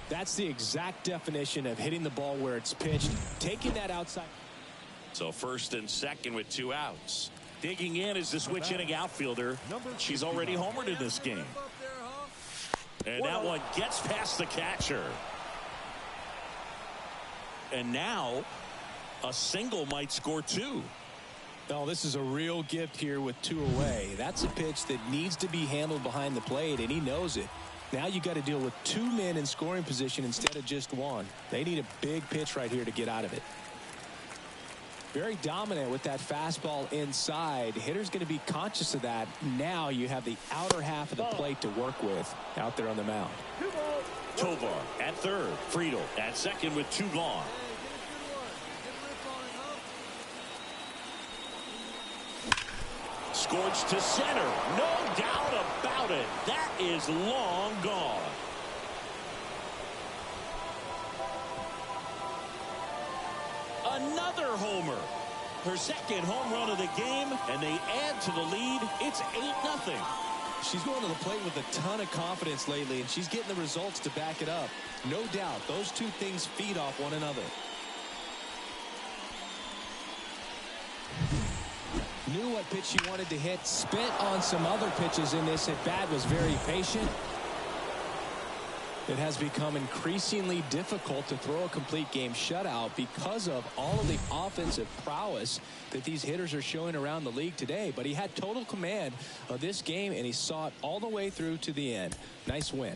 That's the exact definition of hitting the ball where it's pitched, taking that outside. So first and second with 2 outs. Digging in is the switch hitting outfielder. She's already homered in this game. And that one gets past the catcher. And now a single might score 2. Oh, this is a real gift here with 2 away. That's a pitch that needs to be handled behind the plate, and he knows it. Now you got to deal with 2 men in scoring position instead of just 1. They need a big pitch right here to get out of it. Very dominant with that fastball inside. Hitter's going to be conscious of that. Now you have the outer half of the plate to work with out there on the mound. Tovar at third. Friedel at second with 2 gone. Scorched to center. No doubt about it. That is long gone. Another homer. Her second home run of the game, and they add to the lead. It's 8-0. She's going to the plate with a ton of confidence lately, and she's getting the results to back it up. No doubt, those 2 things feed off one another. Knew what pitch she wanted to hit. Spit on some other pitches in this at bat. Was very patient. It has become increasingly difficult to throw a complete game shutout because of all of the offensive prowess that these hitters are showing around the league today. But he had total command of this game, and he saw it all the way through to the end. Nice win.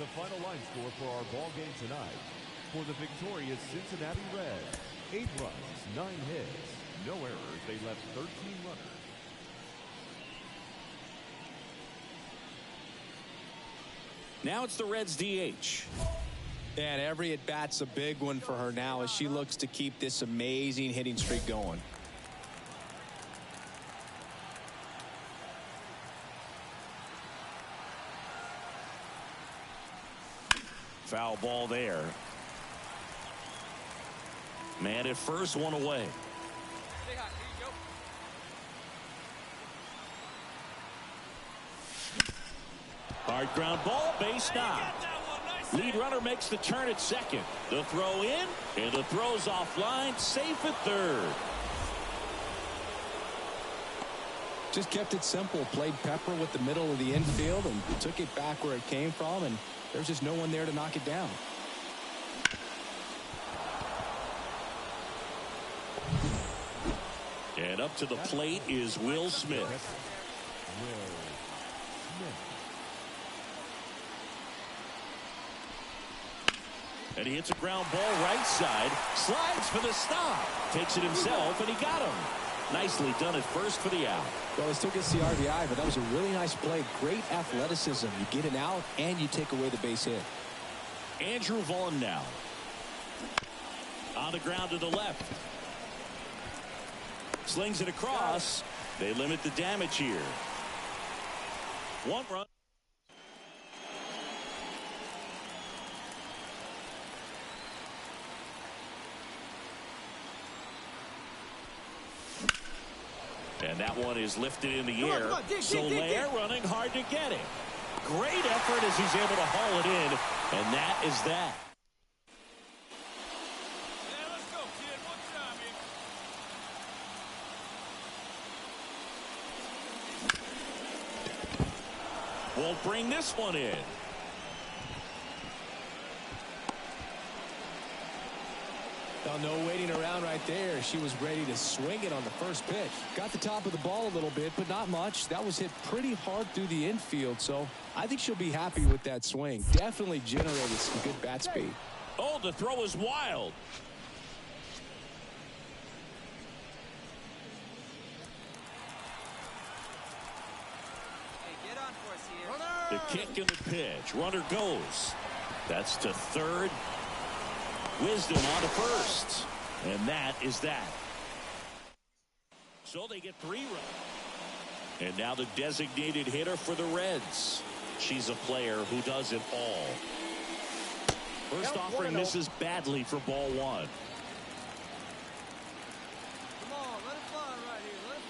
The final line score for our ball game tonight. For the victorious Cincinnati Reds, 8 runs, 9 hits, no errors. They left 13 runners. Now it's the Reds DH. And every at-bat's a big one for her now as she looks to keep this amazing hitting streak going. Foul ball there. Man at first, one away. Stay hot. Here you go. Hard ground ball, base knock. Lead runner makes the turn at second. The throw in, and the throw's offline, safe at third. Just kept it simple, played pepper with the middle of the infield and took it back where it came from, and there's just no one there to knock it down. And up to the plate is Will Smith. And he hits a ground ball right side. Slides for the stop. Takes it himself, and he got him. Nicely done at first for the out. Well, he still gets the RBI, but that was a really nice play. Great athleticism. You get an out, and you take away the base hit. Andrew Vaughn now. On the ground to the left. Slings it across. They limit the damage here. 1 run. And that one is lifted in the air. Soler running hard to get it. Great effort as he's able to haul it in. And that is that. Yeah, let's go, kid. One time here. Won't bring this one in. Well, no waiting around right there. She was ready to swing it on the first pitch. Got the top of the ball a little bit, but not much. That was hit pretty hard through the infield, so I think she'll be happy with that swing. Definitely generated some good bat speed. Oh, the throw is wild. Hey, get on for us here. The kick and the pitch. Runner goes. That's to third. Wisdom on to first. And that is that. So they get 3 runs. And now the designated hitter for the Reds. She's a player who does it all. First offering misses badly for ball 1. Come on, let it fly right here. Let it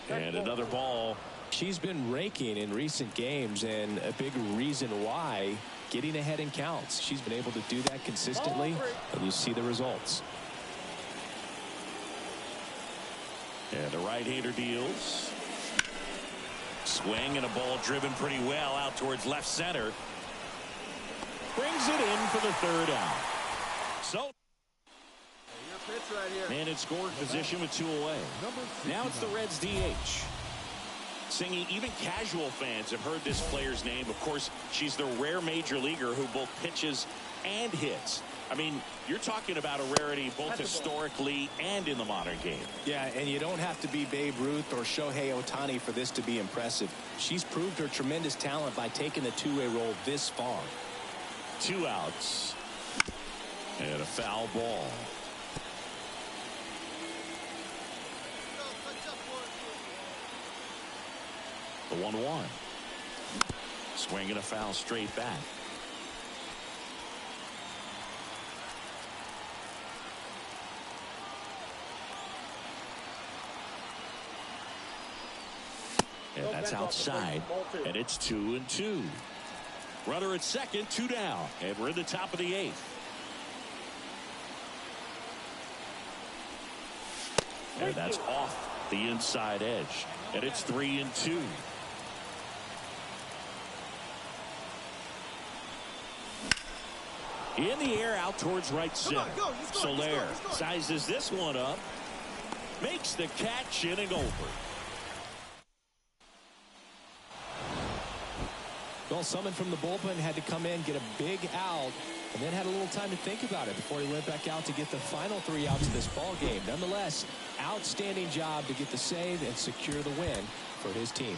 fly. And another ball. She's been raking in recent games, and a big reason why, getting ahead in counts. She's been able to do that consistently, and you see the results. And the right-hander deals. Swing and a ball driven pretty well out towards left center. Brings it in for the third out. So Your pitch right here. man in scoring position with 2 away. Now it's the Reds DH. Singing, even casual fans have heard this player's name. Of course, she's the rare major leaguer who both pitches and hits. I mean, you're talking about a rarity both historically and in the modern game. Yeah, and you don't have to be Babe Ruth or Shohei Ohtani for this to be impressive. She's proved her tremendous talent by taking the two-way role this far. 2 outs. And a foul ball. The 1-1. Swinging a foul straight back. And that's outside. And it's 2-2. Runner at second, 2 down. And we're in the top of the 8th. And that's off the inside edge. And it's 3-2. In the air, out towards right center. Soler sizes this one up. Makes the catch, inning over. Well, someone from the bullpen had to come in, get a big out, and then had a little time to think about it before he went back out to get the final 3 outs of this ball game. Nonetheless, outstanding job to get the save and secure the win for his team.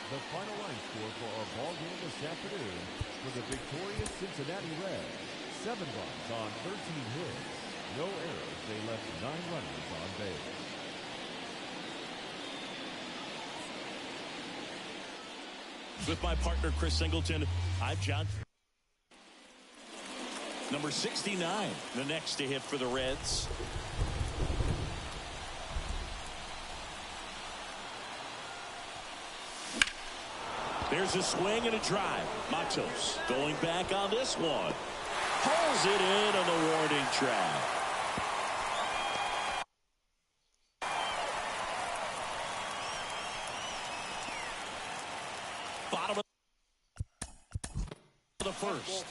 The final line score for our ball game this afternoon for the victorious Cincinnati Reds. 7 runs on 13 hits. No errors. They left 9 runners on base. With my partner, Chris Singleton, I'm John. Number 69, the next to hit for the Reds. There's a swing and a drive. Matos going back on this one. Pulls it in on the warning track. Bottom of the first.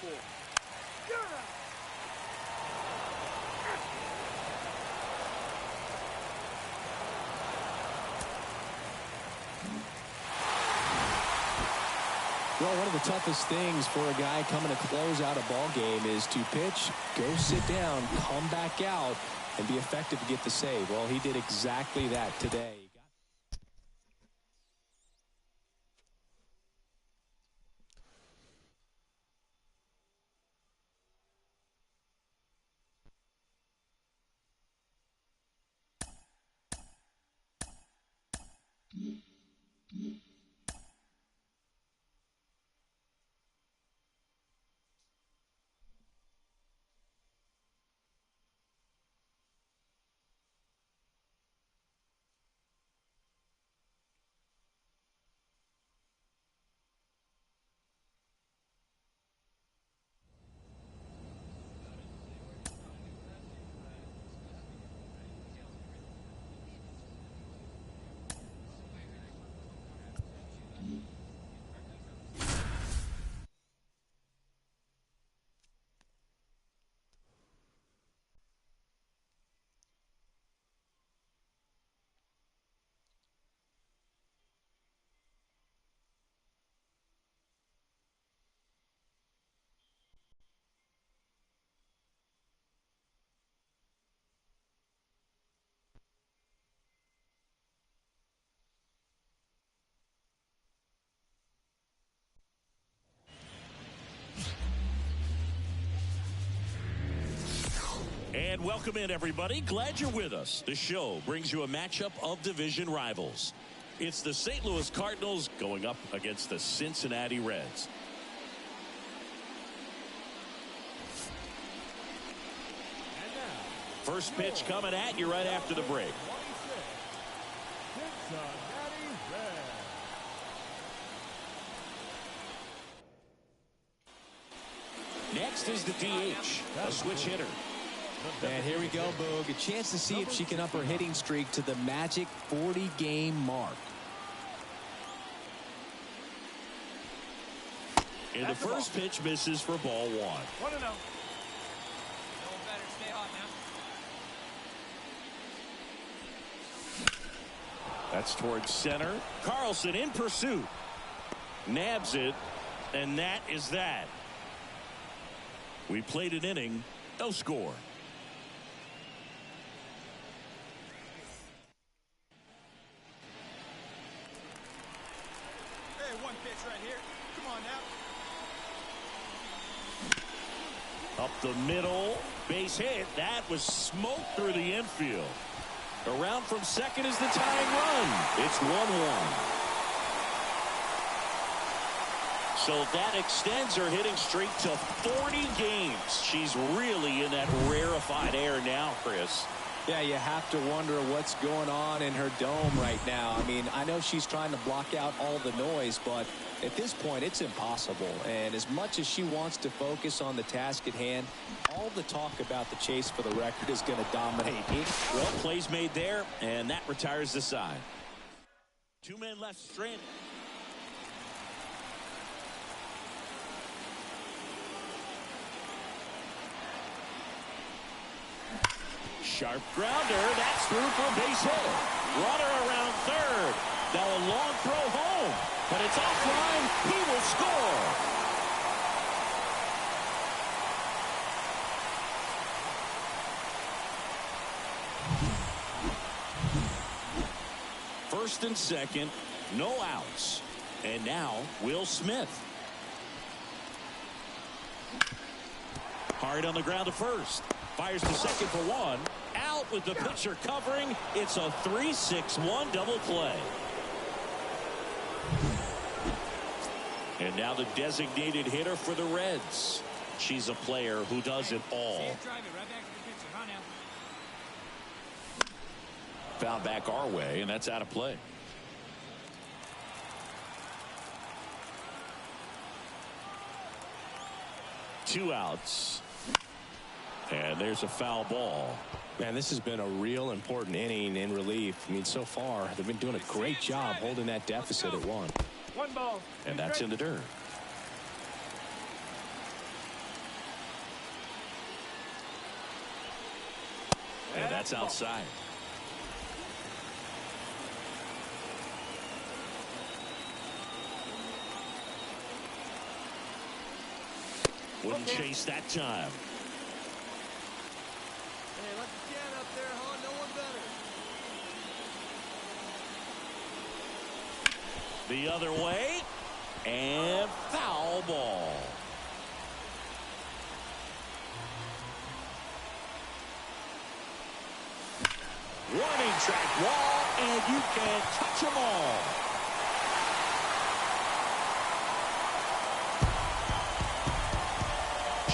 Well, one of the toughest things for a guy coming to close out a ball game is to pitch, go sit down, come back out, and be effective to get the save. Well, he did exactly that today. And welcome in, everybody. Glad you're with us. The show brings you a matchup of division rivals. It's the St. Louis Cardinals going up against the Cincinnati Reds. First pitch coming at you right after the break. Next is the DH, a switch hitter. And here we go, Boog. A chance to see if she can up her hitting streak to the magic 40-game mark. And the first pitch misses for ball 1. 1-0. Better stay hot now. That's towards center. Carlson in pursuit. Nabs it, and that is that. We played an inning, no score. Hey, one pitch right here. Come on now. Up the middle, base hit. That was smoked through the infield. Around from second is the tying run. It's 1-1. So that extends her hitting streak to 40 games. She's really in that rarefied air now, Chris. Yeah, you have to wonder what's going on in her dome right now. I mean, I know she's trying to block out all the noise, but at this point, it's impossible. And as much as she wants to focus on the task at hand, all the talk about the chase for the record is going to dominate. Well, plays made there, and that retires the side. 2 men left stranded. Sharp grounder. That's through for a base hit. Runner around third. Now a long throw home. But it's offline. He will score. First and second. No outs. And now Will Smith. Hard on the ground to first. Fires to second for one. Out with the pitcher covering. It's a 3-6-1 double play. And now the designated hitter for the Reds. She's a player who does it all. Foul back our way, and that's out of play. Two outs. And there's a foul ball. Man, this has been a real important inning in relief. I mean, so far, they've been doing a great job holding that deficit at one. One ball. And that's in the dirt. And that's outside. Wouldn't chase that time. Hey, let the can up there, huh? No one better. The other way. And foul ball. Warning track wall, and you can't touch them all.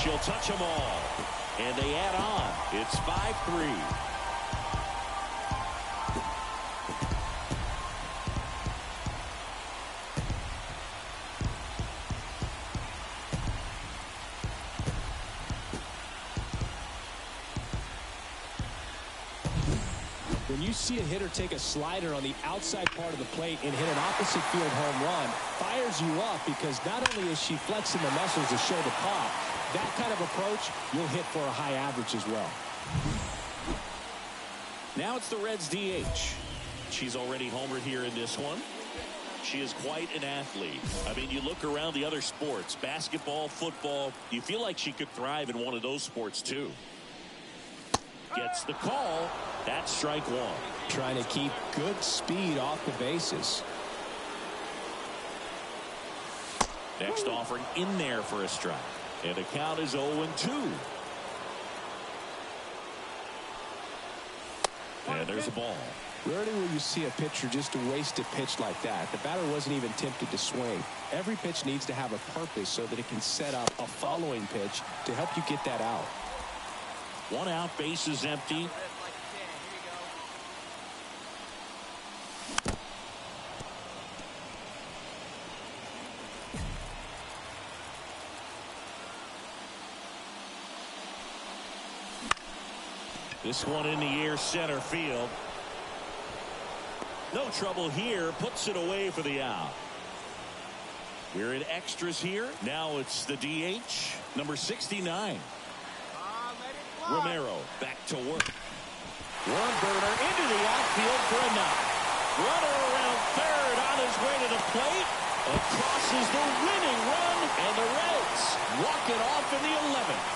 She'll touch them all. And they add on. It's 5-3. When you see a hitter take a slider on the outside part of the plate and hit an opposite field home run, fires you up because not only is she flexing the muscles to show the pop, that kind of approach, you'll hit for a high average as well. Now it's the Reds DH. She's already homered here in this one. She is quite an athlete. I mean, you look around the other sports, basketball, football, you feel like she could thrive in one of those sports too. Gets the call. That's strike one. Trying to keep good speed off the bases. Next offering in there for a strike. And the count is 0-2. And there's a ball. Rarely will you see a pitcher just waste a pitch like that. The batter wasn't even tempted to swing. Every pitch needs to have a purpose so that it can set up a following pitch to help you get that out. One out, base is empty. This one in the air, center field. No trouble here. Puts it away for the out. We're in extras here. Now it's the DH, number 69. Romero back to work. One burner into the outfield for a knock. Runner around third on his way to the plate. Across is the winning run, and the Reds walk it off in the 11th.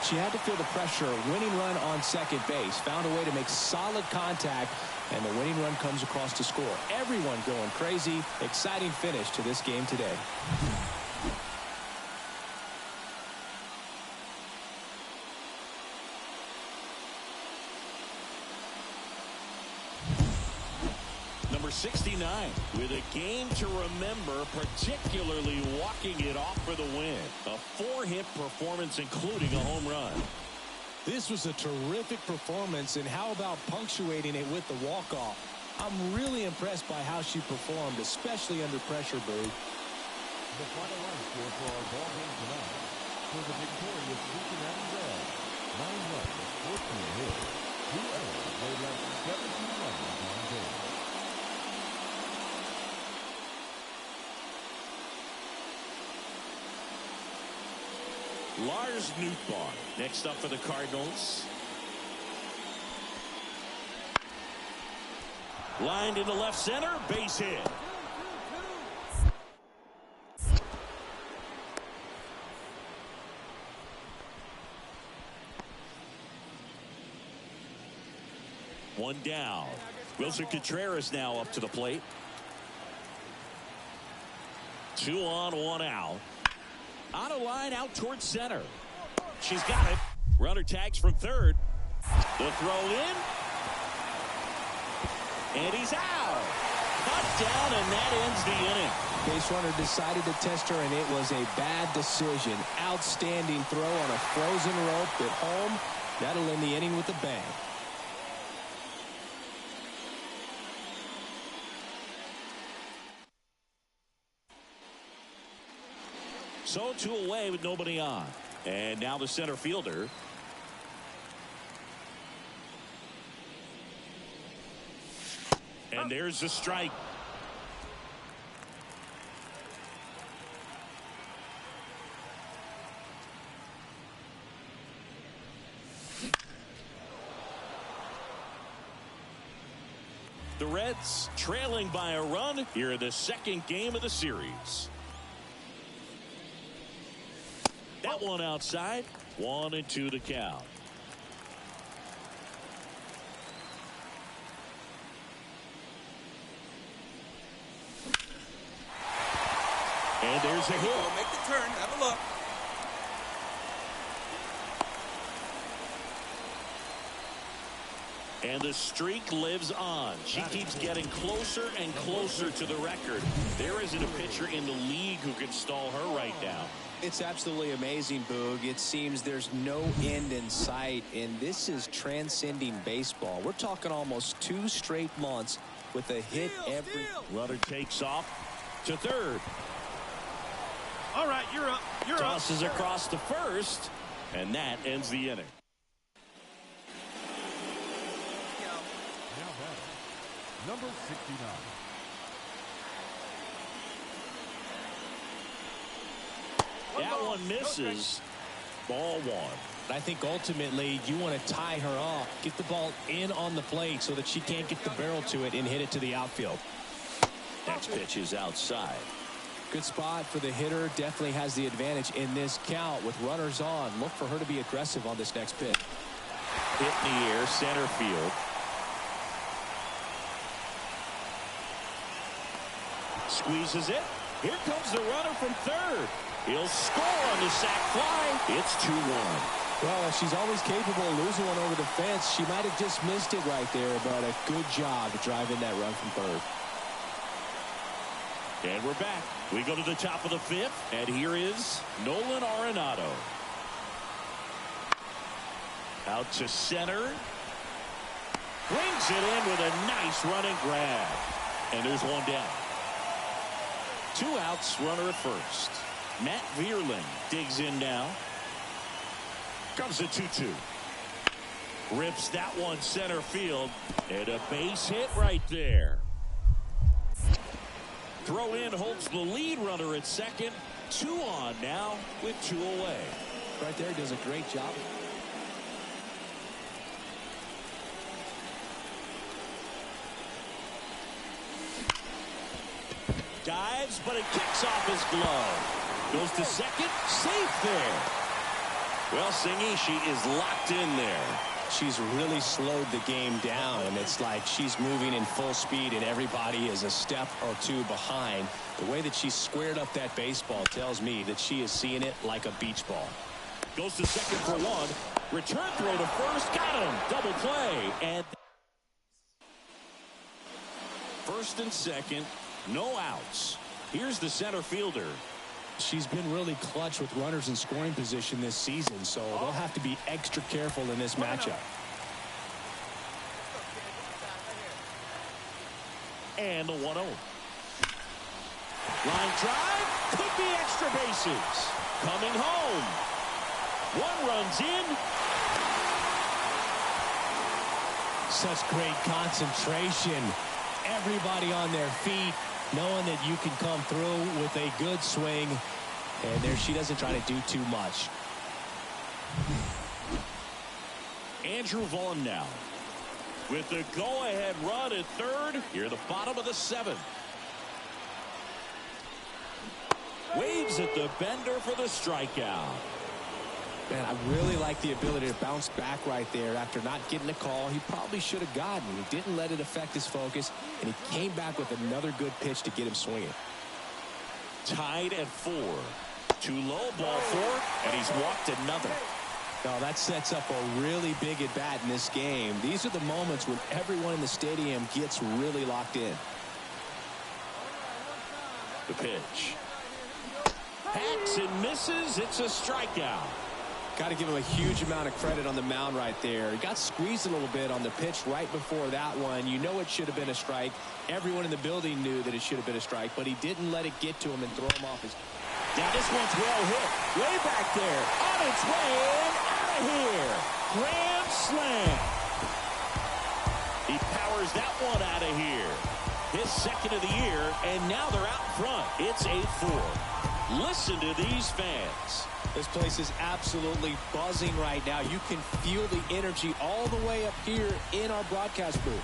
She had to feel the pressure. Winning run on second base. Found a way to make solid contact, and the winning run comes across to score. Everyone going crazy. Exciting finish to this game today. Number number 69. With a game to remember, particularly walking it off for the win. A 4-hit performance, including a home run. This was a terrific performance, and how about punctuating it with the walk-off? I'm really impressed by how she performed, especially under pressure, Boo. The final line score for our ball game tonight. For the victorious Cincinnati Reds, 9 runs, 14 hits, 2 errors. They left 17 runners on base. Lars Nootbaar next up for the Cardinals. Lined into left center, base hit. One down. Wilson Contreras now up to the plate. 2 on, 1 out. On a line out towards center. She's got it. Runner tags from third. The throw in. And he's out. Cut down, and that ends the inning. Base runner decided to test her, and it was a bad decision. Outstanding throw on a frozen rope at home. That'll end the inning with a bang. So 2 away with nobody on. And now the center fielder. And there's the strike. The Reds trailing by a run here in the second game of the series. That one outside. 1-2 the count. And there's a hit. Make the turn. Have a look. And the streak lives on. She keeps getting closer and closer to the record. There isn't a pitcher in the league who can stall her right now. It's absolutely amazing, Boog. It seems there's no end in sight, and this is transcending baseball. We're talking almost 2 straight months with a hit every. Runner takes off to third. All right, you're up. You're up. Tosses across to first, and that ends the inning. Now batting, number 69. That one misses. Ball 1. I think ultimately you want to tie her off, get the ball in on the plate so that she can't get the barrel to it and hit it to the outfield. Next pitch is outside. Good spot for the hitter. Definitely has the advantage in this count with runners on. Look for her to be aggressive on this next pitch. Hit in the air, center field. Squeezes it. Here comes the runner from third. He'll score on the sac fly. It's 2-1. Well, she's always capable of losing one over the fence. She might have just missed it right there, but a good job to drive in that run from third. And we're back. We go to the top of the 5th, and here is Nolan Arenado. Out to center. Brings it in with a nice running grab. And there's one down. 2 outs, runner at first. Matt Vierling digs in now. Comes the 2-2. Rips that one center field. And a base hit right there. Throw in holds the lead runner at second. 2 on now with 2 away. Right there, does a great job. Dives, but it kicks off his glove. Goes to second, safe there. Well, Singy, she is locked in there. She's really slowed the game down, and it's like she's moving in full speed, and everybody is a step or 2 behind. The way that she squared up that baseball tells me that she is seeing it like a beach ball. Goes to second for 1. Return throw to first. Got him. Double play. And First and second, no outs. Here's the center fielder. She's been really clutch with runners in scoring position this season, so they'll have to be extra careful in this matchup. And the 1-0. Line drive, could be extra bases. Coming home. One runs in. Such great concentration. Everybody on their feet, knowing that you can come through with a good swing. And there she doesn't try to do too much. Andrew Vaughn now with the go-ahead run at third. Here at the bottom of the 7th. Waves at the bender for the strikeout. Man, I really like the ability to bounce back right there after not getting a call he probably should have gotten. He didn't let it affect his focus, and he came back with another good pitch to get him swinging. Tied at 4. Too low, ball 4, and he's walked another. Now that sets up a really big at bat in this game. These are the moments when everyone in the stadium gets really locked in. The pitch. Hacks and misses. It's a strikeout. Got to give him a huge amount of credit on the mound right there. He got squeezed a little bit on the pitch right before that one. You know it should have been a strike. Everyone in the building knew that it should have been a strike, but he didn't let it get to him and throw him off his... Now this one's well hit. Way back there. On its way and out of here. Grand slam. He powers that one out of here. His second of the year, and now they're out front. It's 8-4. Listen to these fans. This place is absolutely buzzing right now. You can feel the energy all the way up here in our broadcast booth.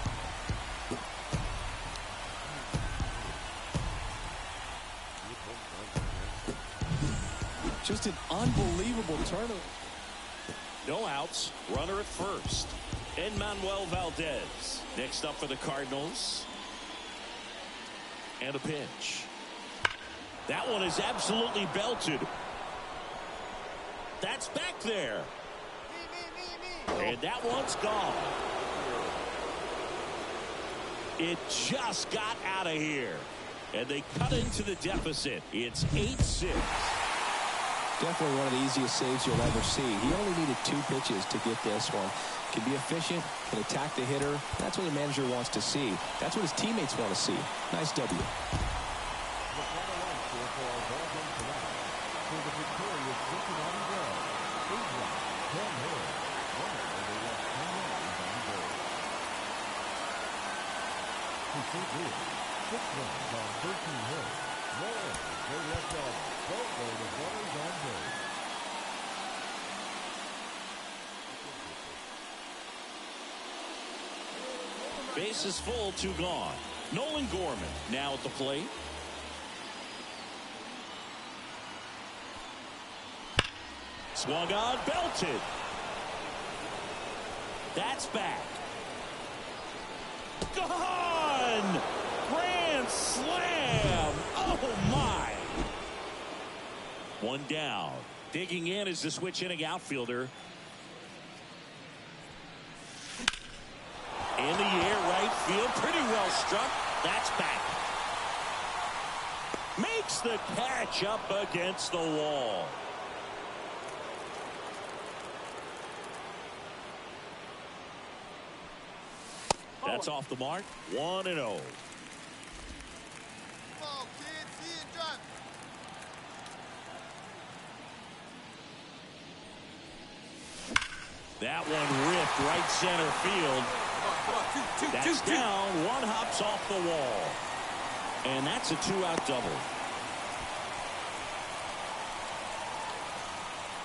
Just an unbelievable turnover. No outs. Runner at first. Manuel Valdez. Next up for the Cardinals. And a pitch. That one is absolutely belted. That's back there. And that one's gone. It just got out of here. And they cut into the deficit. It's 8-6. Definitely one of the easiest saves you'll ever see. He only needed 2 pitches to get this one. Can be efficient, can attack the hitter. That's what the manager wants to see. That's what his teammates want to see. Nice W. Base is full, 2 gone. Nolan Gorman now at the plate. Swung on, belted. That's back. Gone! Grand slam! Oh, my! One down. Digging in is the switch hitting outfielder. In the air, right field. Pretty well struck. That's back. Makes the catch up against the wall. That's off the mark. 1-0. Come on, kids. See it done. That one ripped right center field. That's down. One hops off the wall. And that's a 2-out double.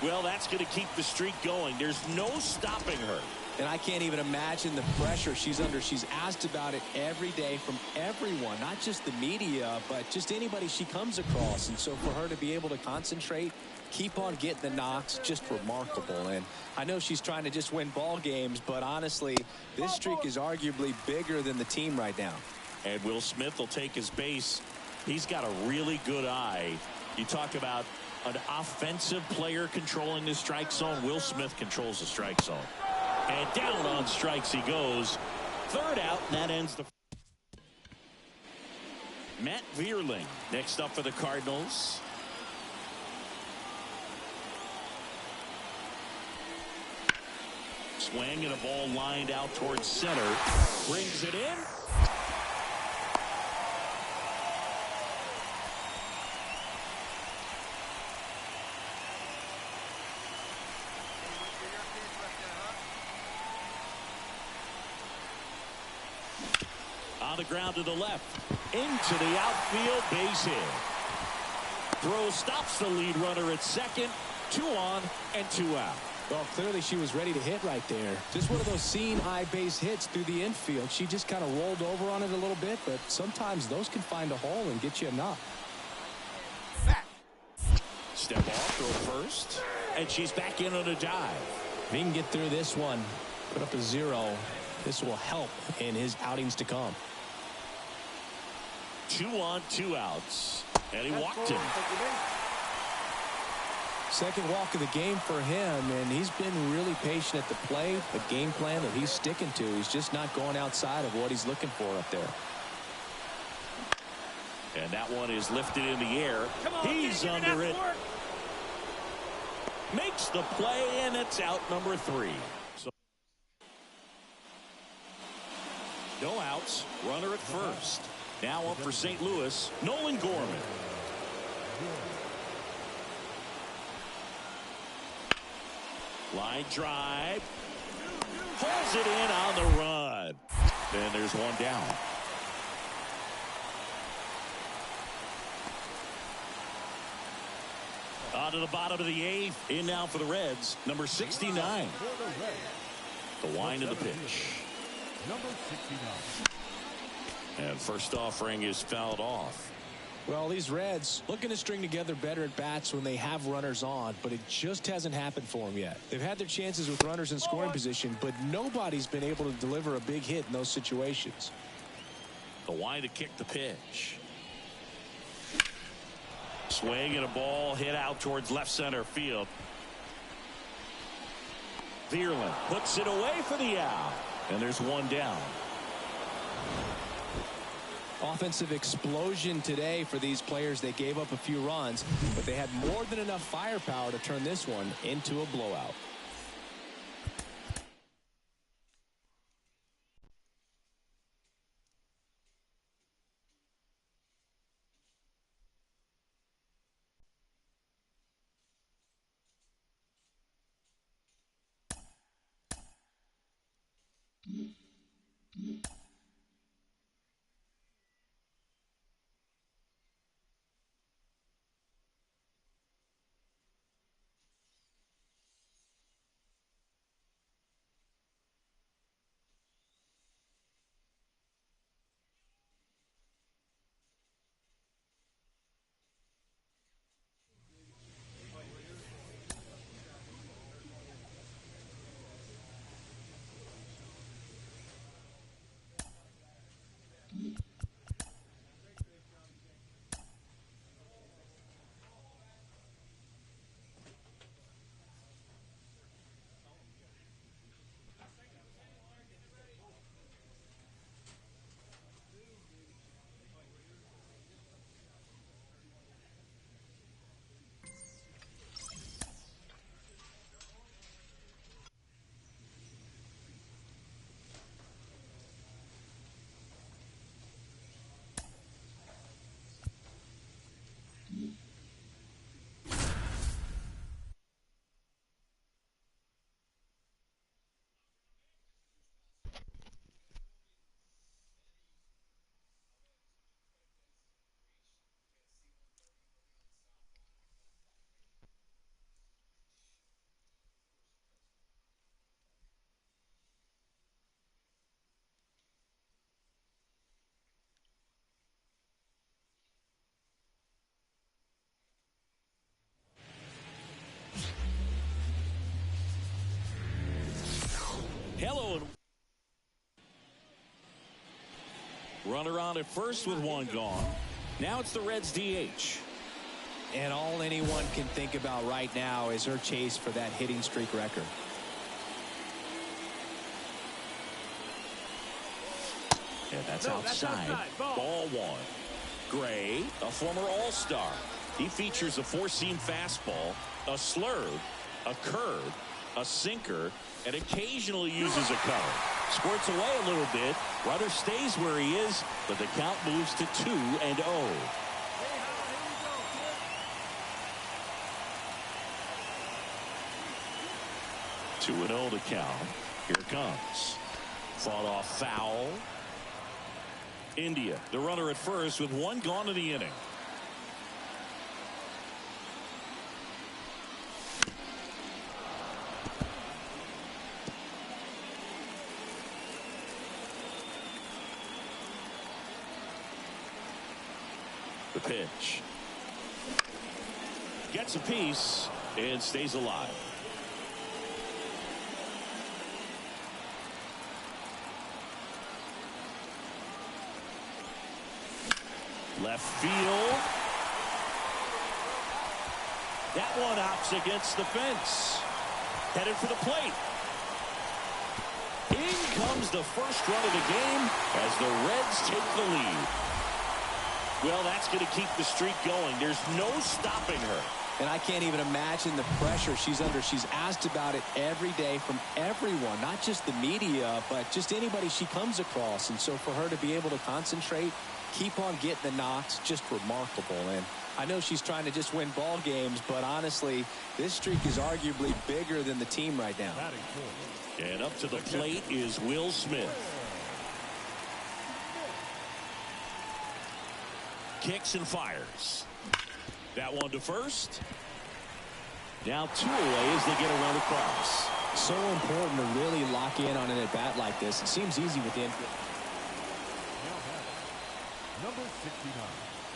Well, that's going to keep the streak going. There's no stopping her. And I can't even imagine the pressure she's under. She's asked about it every day from everyone, not just the media, but just anybody she comes across. And so for her to be able to concentrate, keep on getting the knocks, just remarkable. And I know she's trying to just win ball games, but honestly, this streak is arguably bigger than the team right now. And Will Smith will take his base. He's got a really good eye. You talk about an offensive player controlling the strike zone. Will Smith controls the strike zone. And down on strikes he goes. 3rd out, and that ends the... Matt Vierling next up for the Cardinals. Swing and a ball lined out towards center. Brings it in. On the ground to the left. Into the outfield, base hit. Throw stops the lead runner at second. 2 on and 2 out. Well, clearly she was ready to hit right there. Just one of those seeing eye base hits through the infield. She just kind of rolled over on it a little bit, but sometimes those can find a hole and get you a knock. Step off, throw first, and she's back in on a dive. If he can get through this one, put up a 0, this will help in his outings to come. 2 on, 2 outs, and he walked him. Second walk of the game for him, and he's been really patient at the plate. A game plan that he's sticking to. He's just not going outside of what he's looking for up there. And that one is lifted in the air. He's under it. Makes the play, and it's out number 3. So no outs. Runner at first. Now up for St. Louis, Nolan Gorman. Line drive. Pulls it in on the run. And there's one down. On to the bottom of the 8th. In now for the Reds, number 69. The wind of the pitch. Number 69. And first offering is fouled off. Well, these Reds looking to string together better at bats when they have runners on, but it just hasn't happened for them yet. They've had their chances with runners in scoring position, but nobody's been able to deliver a big hit in those situations. The wind to kick the pitch. Swing and a ball hit out towards left center field. Vierling puts it away for the out. And there's one down. Offensive explosion today for these players. They gave up a few runs, but they had more than enough firepower to turn this one into a blowout. Hello. Runner on at first with one gone. Now it's the Reds DH. And all anyone can think about right now is her chase for that hitting streak record. And that's outside. Ball 1. Gray, a former All-Star. He features a four-seam fastball, a slurve, a curve, a sinker, and occasionally uses a cutter. Squirts away a little bit. Runner stays where he is, but the count moves to 2-0. 2-0 to count. Here it comes. Fought off foul. India, the runner at first with one gone in the inning. The pitch. Gets a piece and stays alive. Left field. That one hops against the fence. Headed for the plate. In comes the first run of the game as the Reds take the lead. Well, that's going to keep the streak going. There's no stopping her. And I can't even imagine the pressure she's under. She's asked about it every day from everyone, not just the media, but just anybody she comes across. And so for her to be able to concentrate, keep on getting the knocks, just remarkable. And I know she's trying to just win ball games, but honestly, this streak is arguably bigger than the team right now. And up to the plate is Will Smith. Kicks and fires. That one to first. Now 2 away as they get a run across. So important to really lock in on an at-bat like this. It seems easy with the infield. Number 69.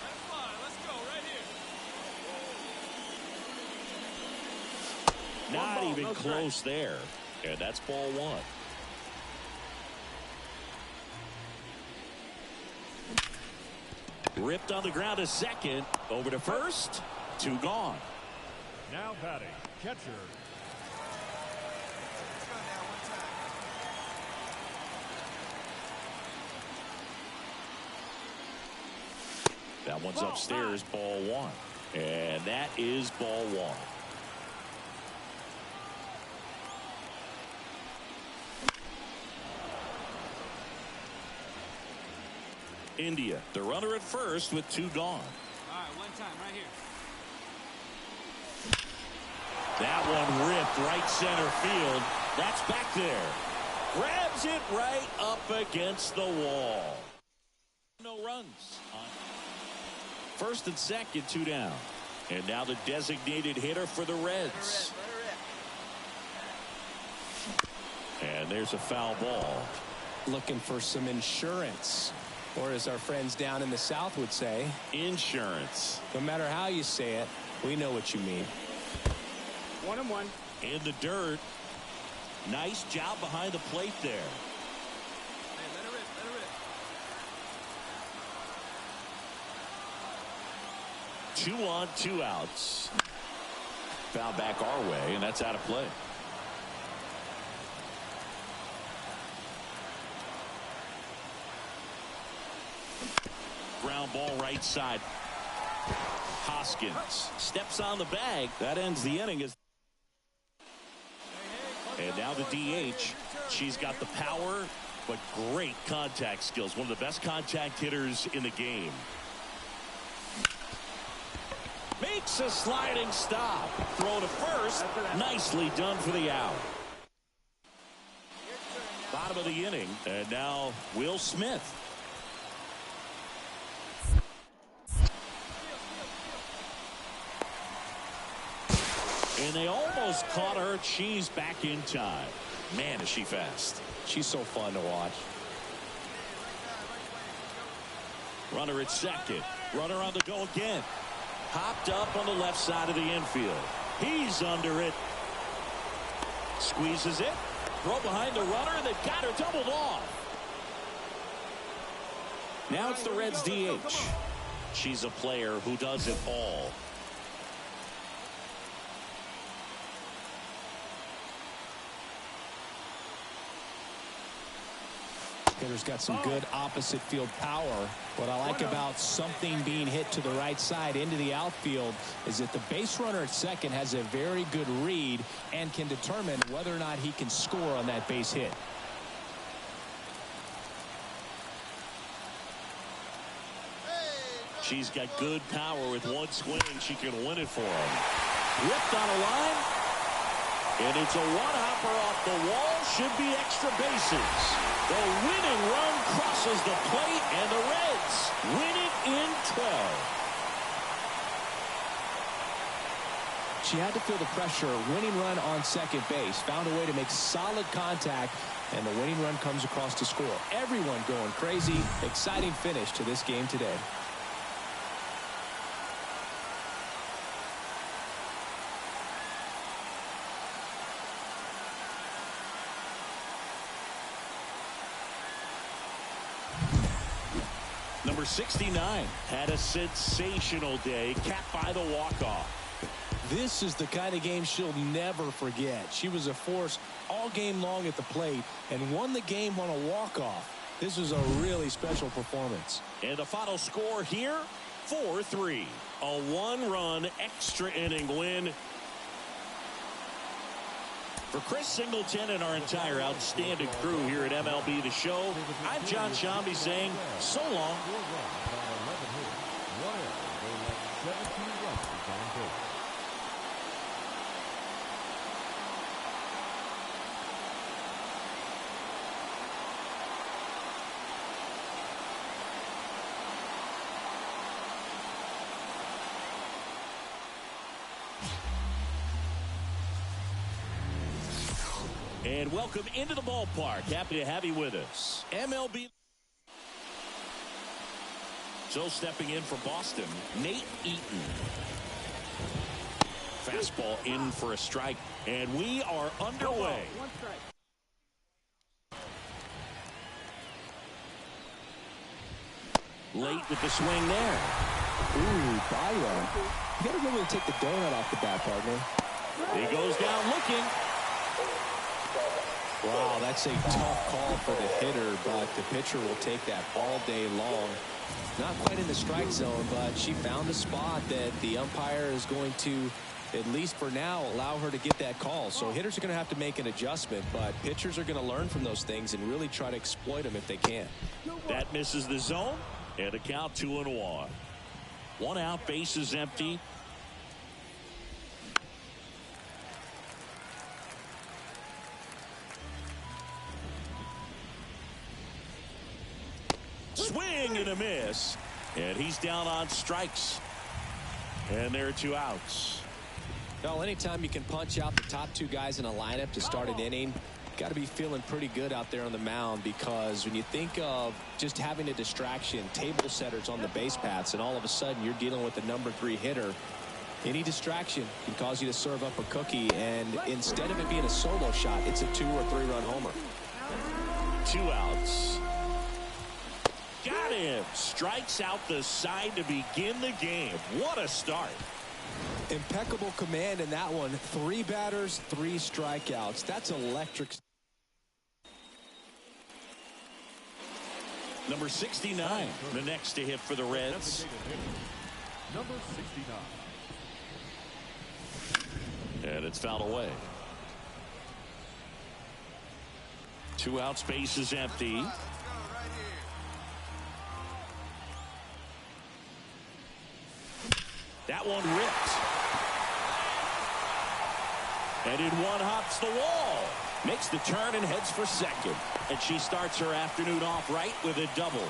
That's fine. Let's go right here. Not ball, even no close strike. there. And that's ball one. Ripped on the ground to second. Over to first. 2 gone. Now batting, catcher. Let's go now, one time. That one's upstairs, ball one. And that is ball one. India, the runner at first with 2 gone. All right, one time, right here. That one ripped right center field. That's back there. Grabs it right up against the wall. No runs. First and second, 2 down. And now the designated hitter for the Reds. And there's a foul ball. Looking for some insurance. Or as our friends down in the South would say, Insurance. no matter how you say it, we know what you mean. 1-1. In the dirt. Nice job behind the plate there. Hey, let it rip, let it rip. 2 on, 2 outs. Foul back our way, and that's out of play. Ground ball right side. Hoskins steps on the bag. That ends the inning. And now the DH. She's got the power, but great contact skills. One of the best contact hitters in the game. Makes a sliding stop. Throw to first. Nicely done for the out. Bottom of the inning. And now Will Smith. And they almost caught her. She's back in time. Man, is she fast. She's so fun to watch. Runner at second. Runner on the go again. Hopped up on the left side of the infield. He's under it. Squeezes it. Throw behind the runner. And they've got her doubled off. Now it's the Reds DH. She's a player who does it all. Hitter's got some good opposite field power. What I like about something being hit to the right side into the outfield is that the base runner at second has a very good read and can determine whether or not he can score on that base hit. She's got good power. With one swing, she can win it for him. Whipped on a line. And it's a one-hopper off the wall. Should be extra bases. The winning run crosses the plate, and the Reds win it in 12. She had to feel the pressure. Winning run on second base. Found a way to make solid contact, and the winning run comes across to score. Everyone going crazy. Exciting finish to this game today. Number 69 had a sensational day, capped by the walk-off. This is the kind of game she'll never forget. She was a force all game long at the plate and won the game on a walk-off. This was a really special performance. And the final score here, 4-3. A one-run extra inning win. For Chris Singleton and our entire outstanding crew here at MLB The Show, I'm John Shambi saying so long. And welcome into the ballpark. Happy to have you with us. MLB. So stepping in for Boston, Nate Eaton. Fastball in for a strike. And we are underway. One strike. Late with the swing there. Ooh, by one. You got to remember to take the donut off the bat, partner. He goes down looking. Wow, that's a tough call for the hitter, but the pitcher will take that all day long. Not quite in the strike zone, but she found a spot that the umpire is going to, at least for now, allow her to get that call. So hitters are going to have to make an adjustment, but pitchers are going to learn from those things and really try to exploit them if they can. That misses the zone, and a count 2-1. One out, base is empty. Swing and a miss, and he's down on strikes, and there are two outs. Well, anytime you can punch out the top two guys in a lineup to start an inning, got to be feeling pretty good out there on the mound, because when you think of just having a distraction, table setters on the base paths, and all of a sudden you're dealing with the number 3 hitter, any distraction can cause you to serve up a cookie, and instead of it being a solo shot, it's a 2 or 3 run homer. 2 outs. Got him. Strikes out the side to begin the game. What a start. Impeccable command in that one. 3 batters, 3 strikeouts. That's electric. Number 69, the next to hit for the Reds. Number 69. And it's fouled away. 2 outs, base is empty. That one ripped. And in one hops the wall. Makes the turn and heads for second. And she starts her afternoon off right with a double.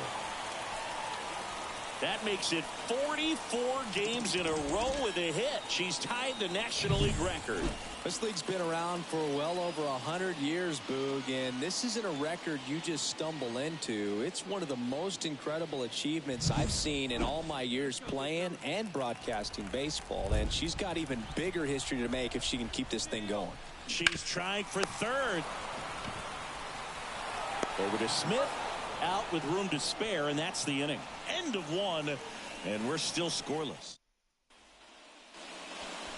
That makes it 44 games in a row with a hit. She's tied the National League record. This league's been around for well over 100 years, Boog, and this isn't a record you just stumble into. It's one of the most incredible achievements I've seen in all my years playing and broadcasting baseball, and she's got even bigger history to make if she can keep this thing going. She's trying for third. Over to Smith. Out with room to spare, and that's the inning. End of one, and we're still scoreless.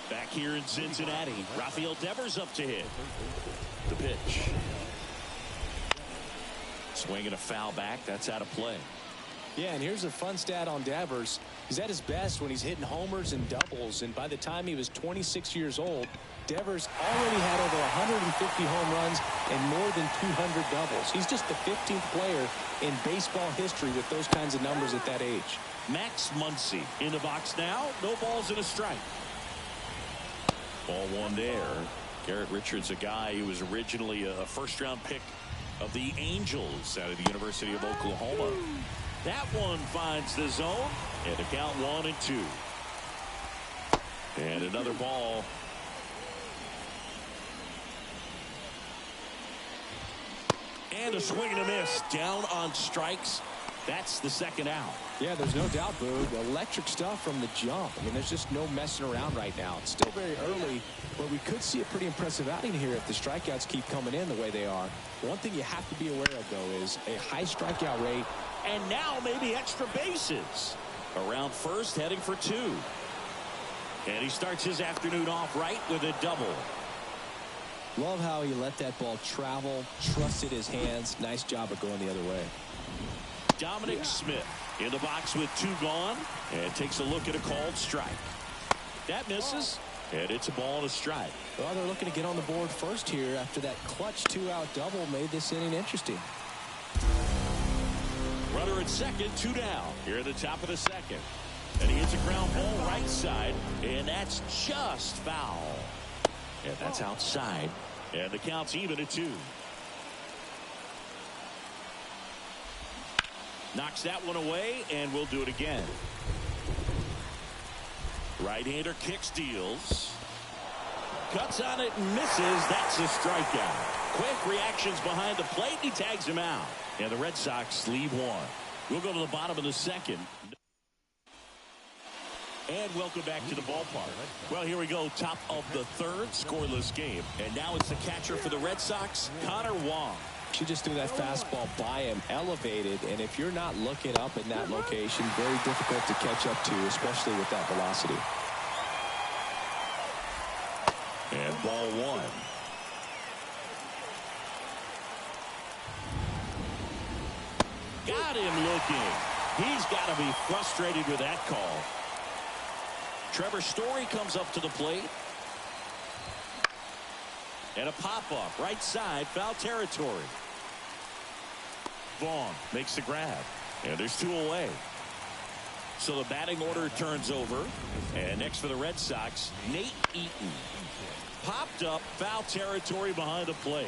Back here in Cincinnati, Rafael Devers up to hit. The pitch. Swing and a foul back. That's out of play. Yeah, and here's a fun stat on Devers. He's at his best when he's hitting homers and doubles, and by the time he was 26 years old, Devers already had over 150 home runs and more than 200 doubles. He's just the 15th player in baseball history with those kinds of numbers at that age. Max Muncy in the box now. No balls and a strike. Ball one there. Garrett Richards, a guy who was originally a first-round pick of the Angels out of the University of Oklahoma. That one finds the zone, and the count 1-2. And another ball. And a swing and a miss. Down on strikes. That's the second out. Yeah, there's no doubt, Boog. Electric stuff from the jump. I mean, there's just no messing around right now. It's still very early, but we could see a pretty impressive outing here if the strikeouts keep coming in the way they are. One thing you have to be aware of, though, is a high strikeout rate. And now maybe extra bases. Around first, heading for 2. And he starts his afternoon off right with a double. Love how he let that ball travel, trusted his hands. Nice job of going the other way. Dominic Smith in the box with 2 gone, and takes a look at a called strike. That misses, and it's a ball and a strike. Well, they're looking to get on the board first here after that clutch 2-out double made this inning interesting. Runner at second, 2 down here at the top of the second. And he hits a ground ball right side, and that's just foul. And that's outside, and the count's even at 2. Knocks that one away, and we'll do it again. Right-hander kicks, deals. Cuts on it and misses. That's a strikeout. Quick reactions behind the plate. He tags him out. And the Red Sox lead 1. We'll go to the bottom of the second. And welcome back to the ballpark. Well, here we go. Top of the third. Scoreless game. And now it's the catcher for the Red Sox, Connor Wong. She just threw that fastball by him, elevated, and if you're not looking up in that location, very difficult to catch up to, especially with that velocity. And ball 1. Got him looking. He's got to be frustrated with that call. Trevor Story comes up to the plate. And a pop-up right side, foul territory. Vaughn makes the grab. And there's 2 away. So the batting order turns over. And next for the Red Sox, Nate Eaton. Popped up, foul territory behind the plate.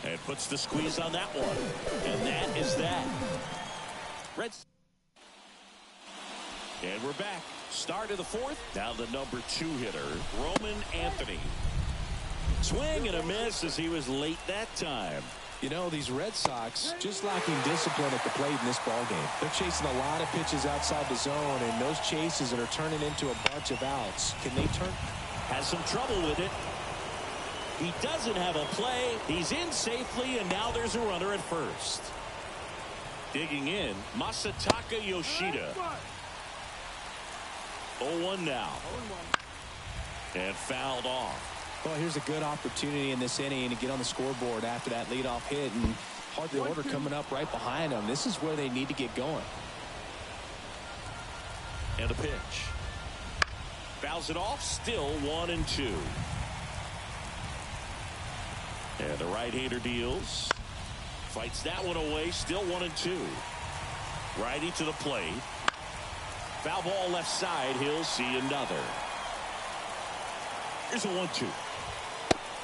And puts the squeeze on that one. And that is that. Reds. And we're back. Start of the 4th. Now the number 2 hitter, Roman Anthony. Swing and a miss as he was late that time. You know, these Red Sox just lacking discipline at the plate in this ball game. They're chasing a lot of pitches outside the zone, and those chases are turning into a bunch of outs. Can they turn? Has some trouble with it. He doesn't have a play. He's in safely, and now there's a runner at first. Digging in, Masataka Yoshida. 0-1 now. And fouled off. Well, here's a good opportunity in this inning to get on the scoreboard after that leadoff hit, and hardly order coming up right behind them. This is where they need to get going. And a pitch. Fouls it off, still 1-2. And the right-hander deals. Fights that one away, still 1-2. Righty to the plate. Foul ball left side, he'll see another. Here's a 1-2.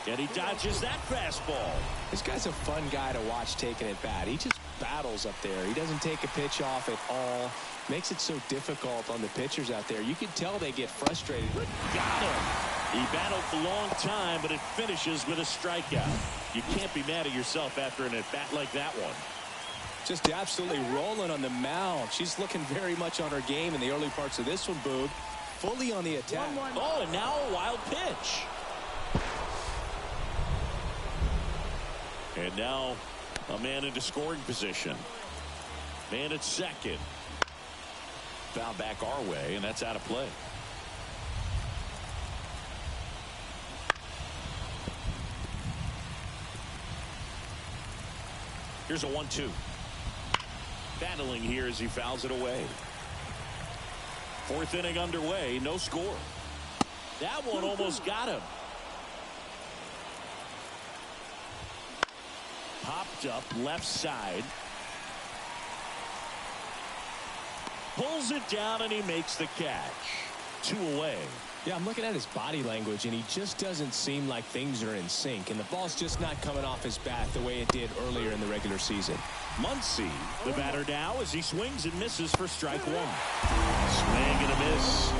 And he dodges that fastball. This guy's a fun guy to watch taking at bat. He just battles up there. He doesn't take a pitch off at all. Makes it so difficult on the pitchers out there. You can tell they get frustrated. Got him. He battled for a long time, but it finishes with a strikeout. You can't be mad at yourself after an at-bat like that one. Just absolutely rolling on the mound. She's looking very much on her game in the early parts of this one, Boog. Fully on the attack. Oh, and now a wild pitch. And now a man into scoring position. Man at second. Foul back our way, and that's out of play. Here's a 1-2. Battling here as he fouls it away. Fourth inning underway, no score. That one almost got him. Popped up left side. Pulls it down and he makes the catch. 2 away. Yeah, I'm looking at his body language, and he just doesn't seem like things are in sync, and the ball's just not coming off his bat the way it did earlier in the regular season. Muncy, the batter now, as he swings and misses for strike 1. Swing and a miss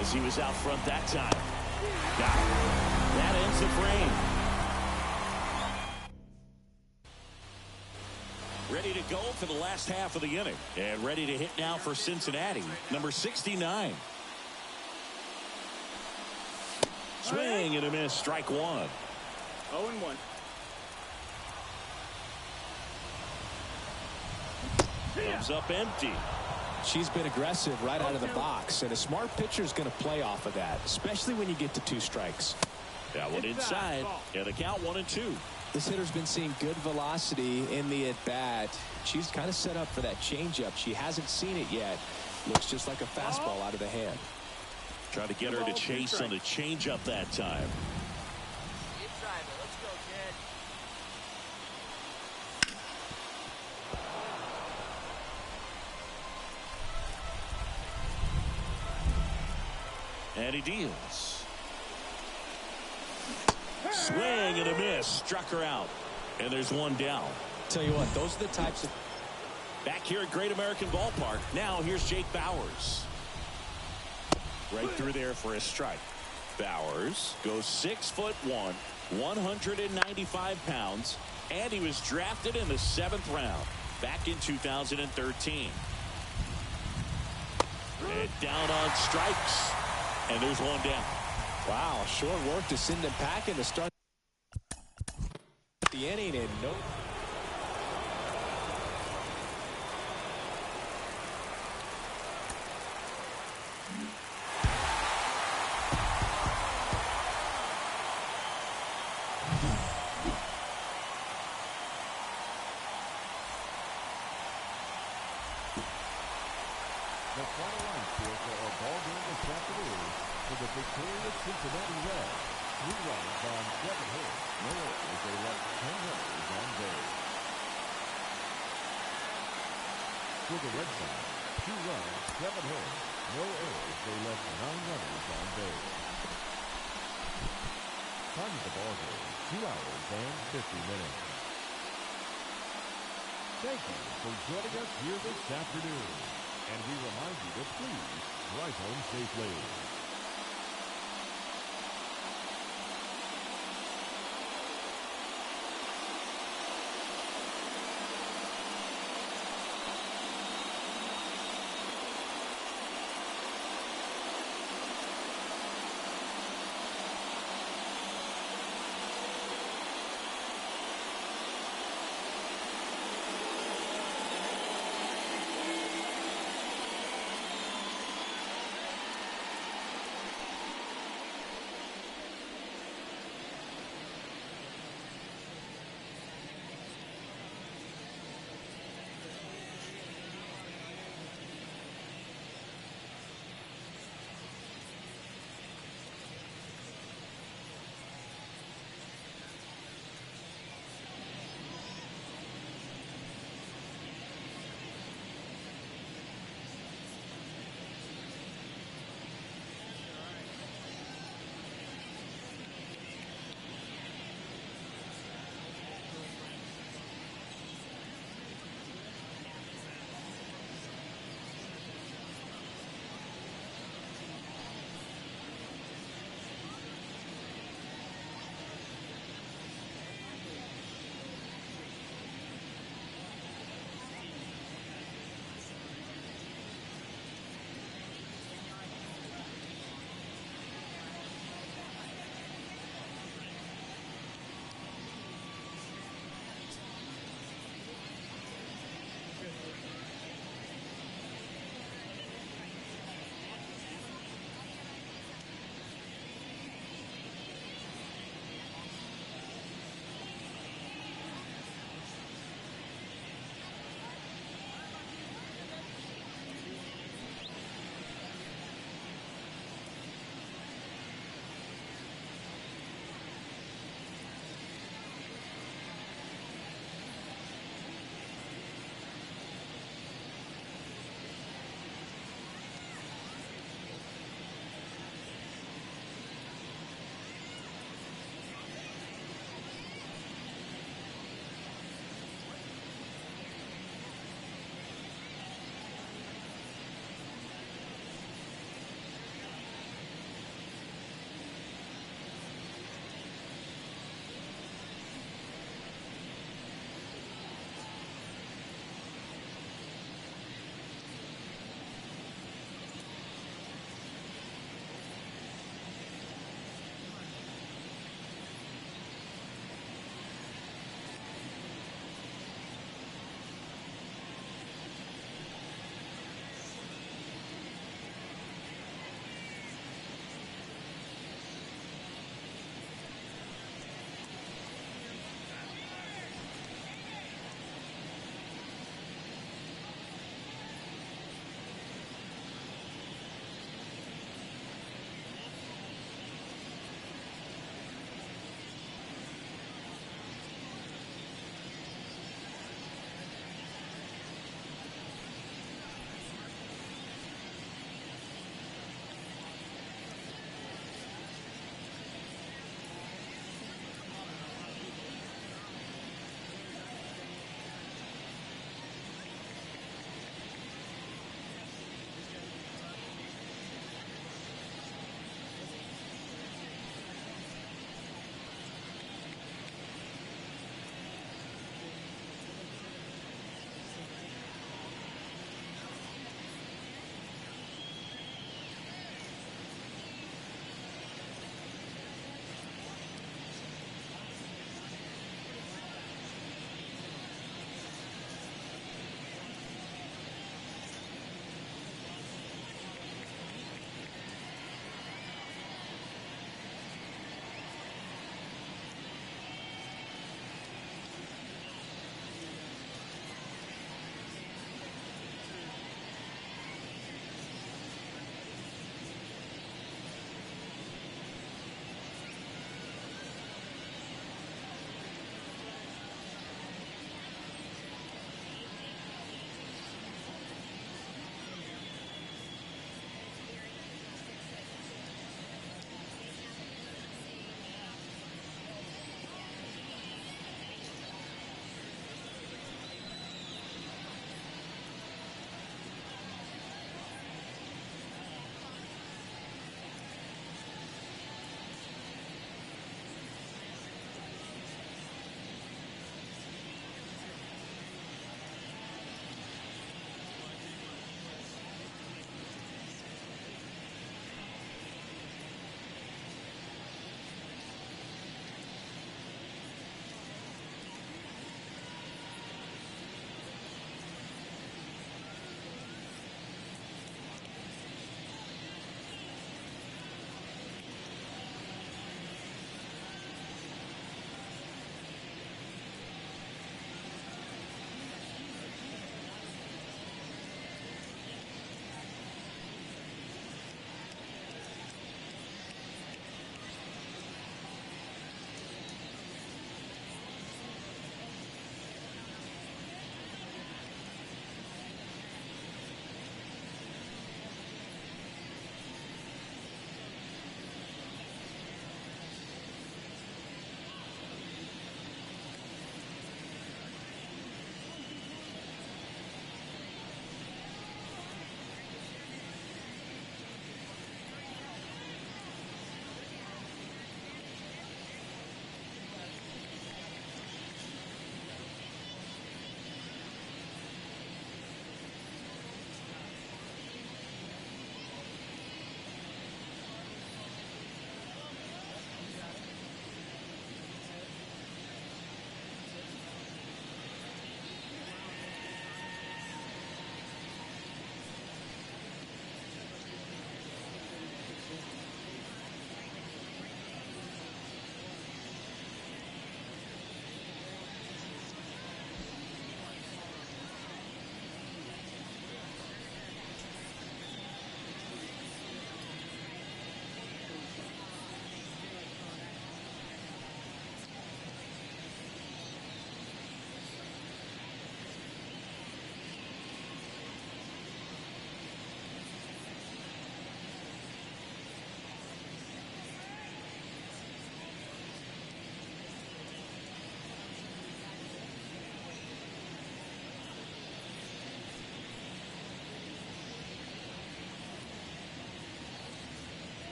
as he was out front that time. Got it. That ends the frame. Ready to go for the last half of the inning. And ready to hit now for Cincinnati, number 69. Swing and a miss, strike 1. 0-1. Comes up empty. She's been aggressive right out of the box, and a smart pitcher is going to play off of that, especially when you get to 2 strikes. That one inside, and a count 1-2. This hitter's been seeing good velocity in the at-bat. She's kind of set up for that changeup. She hasn't seen it yet. Looks just like a fastball out of the hand. Try to get her to chase on the changeup that time. Keep driving. Let's go, kid. And he deals. Swing and a miss. Struck her out. And there's one down. Tell you what, those are the types of... Back here at Great American Ballpark. Now here's Jake Bauers. Right through there for a strike. Bauers goes 6'1", 195 pounds, and he was drafted in the 7th round back in 2013. And down on strikes, and there's one down. Wow, short work to send him packing to start the inning, and no. The final line score for our ball game this afternoon for the victorious Cincinnati Reds. 3 runs on 7 hits. No errors. They left 10 runners on base. For the Red Sox, 2 runs, 7 hits. No errors. They left 9 runners on base. Time of the ball game, 2 hours and 50 minutes. Thank you for joining us here this afternoon. And we remind you to please drive home safely.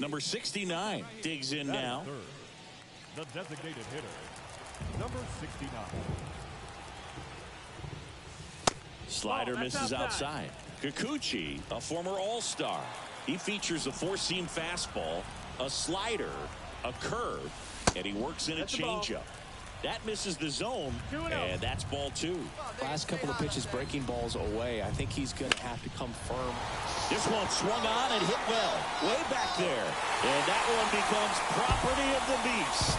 Number 69 digs in now. Third, the designated hitter, number 69. Slider misses outside. Kikuchi, a former All-Star. He features a four-seam fastball, a slider, a curve, and he works in a changeup. That misses the zone, and that's ball two. Last couple of pitches breaking balls away. I think he's going to have to come firm. This one swung on and hit well, way back there. And that one becomes property of the beast.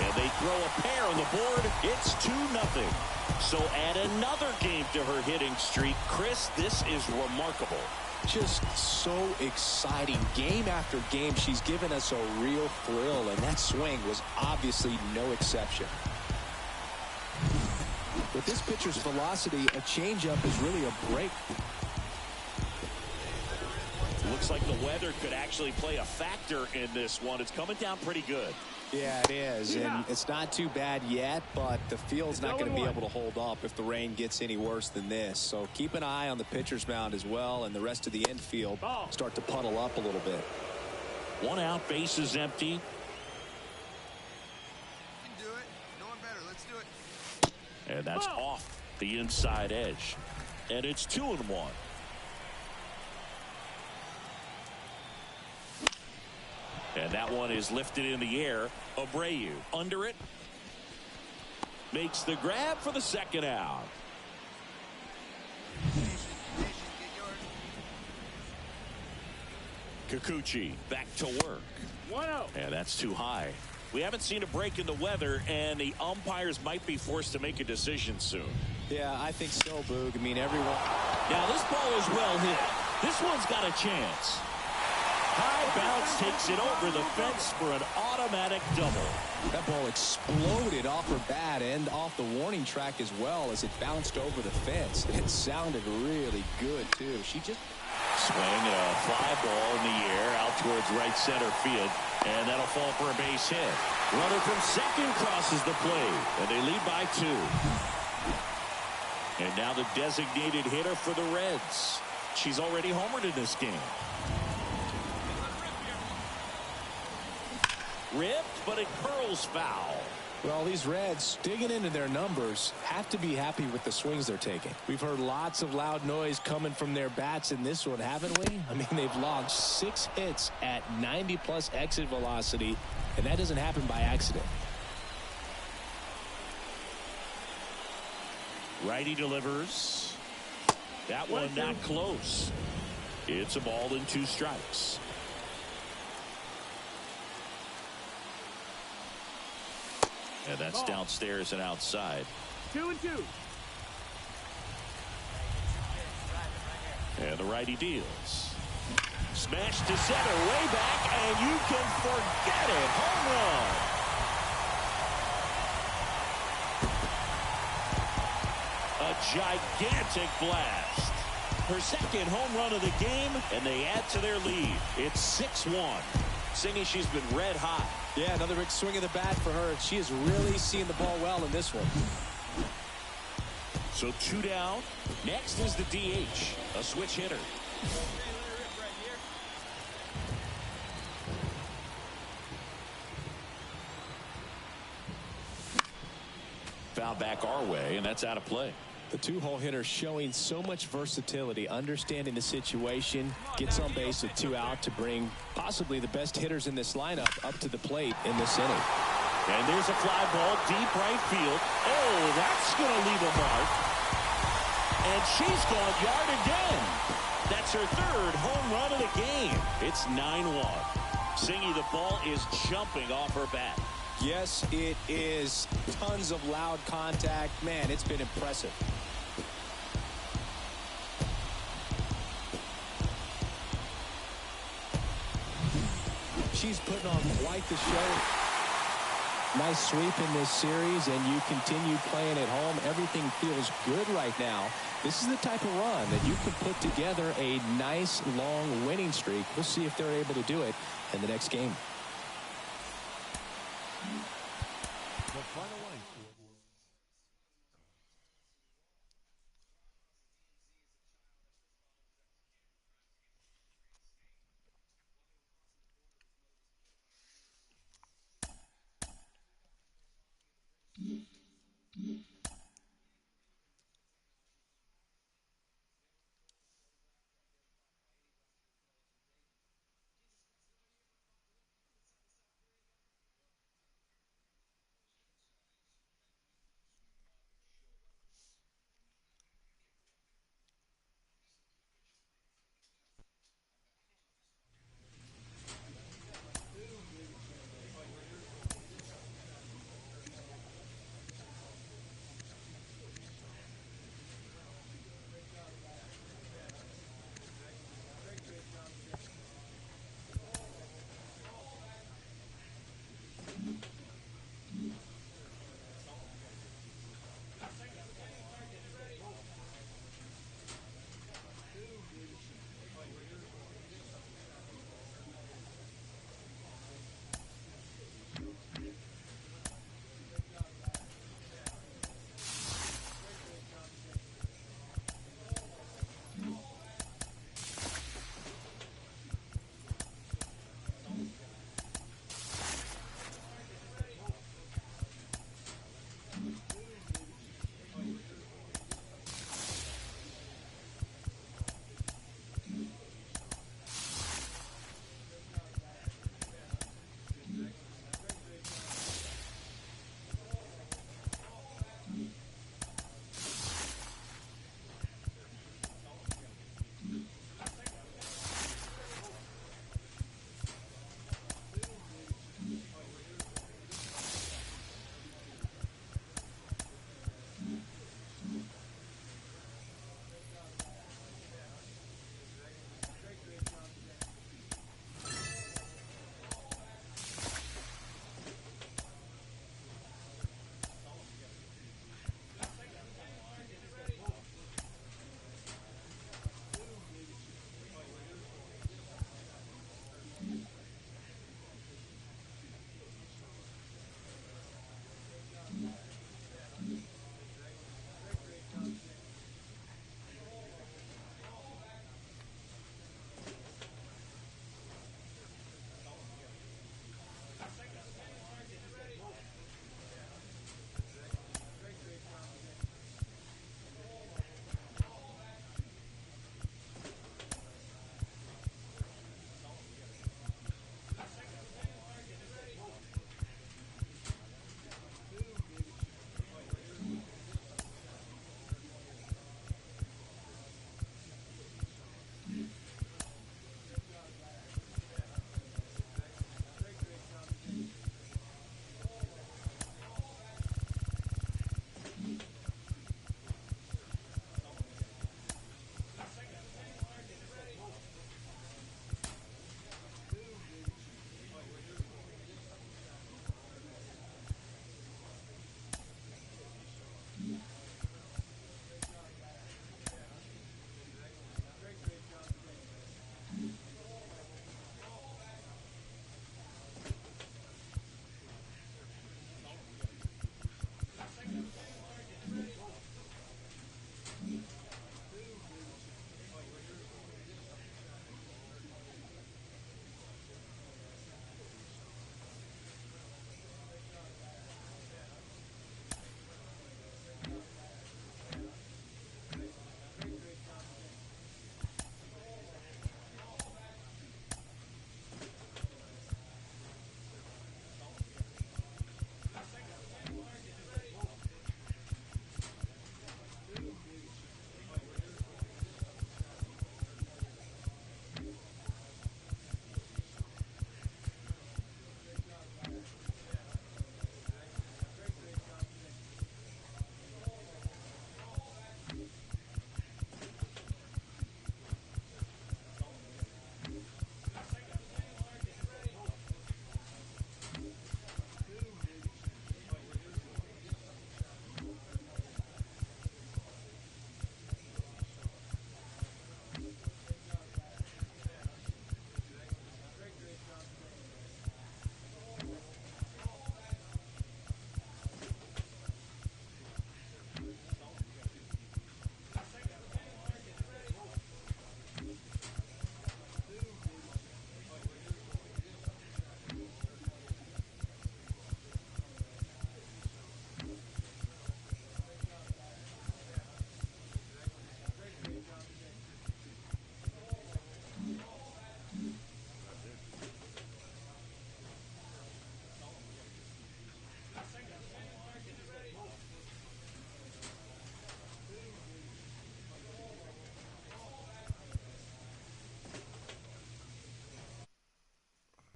And they throw a pair on the board. It's 2-0. So add another game to her hitting streak. Chris, this is remarkable. Just so exciting. Game after game, she's given us a real thrill, and that swing was obviously no exception. With this pitcher's velocity, a changeup is really a break. Looks like the weather could actually play a factor in this one. It's coming down pretty good. Yeah, it is, and it's not too bad yet, but the field's not going to be able to hold up if the rain gets any worse than this. So keep an eye on the pitcher's mound as well, and the rest of the infield start to puddle up a little bit. 1 out, base is empty. You can do it. No one better. Let's do it. And that's off the inside edge. And it's 2-1. And that one is lifted in the air. Abreu under it. Makes the grab for the second out. Kikuchi back to work. 1-0. And that's too high. We haven't seen a break in the weather, and the umpires might be forced to make a decision soon. Yeah, I think so, Boog. I mean, everyone. Now, this ball is well hit. This one's got a chance. High bounce takes it over the fence for an automatic double. That ball exploded off her bat and off the warning track as well as it bounced over the fence. It sounded really good, too. She just swing a fly ball in the air out towards right center field, and that'll fall for a base hit. Runner from second crosses the plate, and they lead by 2. And now the designated hitter for the Reds. She's already homered in this game. Ripped, but it curls foul. Well, these Reds, digging into their numbers, have to be happy with the swings they're taking. We've heard lots of loud noise coming from their bats in this one, haven't we? I mean, they've logged 6 hits at 90-plus exit velocity, and that doesn't happen by accident. Righty delivers. That one not close. It's a ball and 2 strikes. And that's downstairs and outside. 2-2. And the righty deals. Smash to center, way back, and you can forget it. Home run. A gigantic blast. Her second home run of the game, and they add to their lead. It's 6-1. Singing she's been red hot. Yeah, another big swing of the bat for her. She is really seeing the ball well in this one. So 2 down. Next is the DH, a switch hitter. Foul back our way, and that's out of play. The 2-hole hitter showing so much versatility, understanding the situation, gets on base with 2 out to bring possibly the best hitters in this lineup up to the plate in this inning. And there's a fly ball deep right field. Oh, that's going to leave a mark. And she's gone yard again. That's her 3rd home run of the game. It's 9-1. Singy, the ball is jumping off her bat. Yes, it is. Tons of loud contact. Man, it's been impressive. She's putting on quite the show. Nice sweep in this series, and you continue playing at home. Everything feels good right now. This is the type of run that you can put together a nice, long winning streak. We'll see if they're able to do it in the next game. The final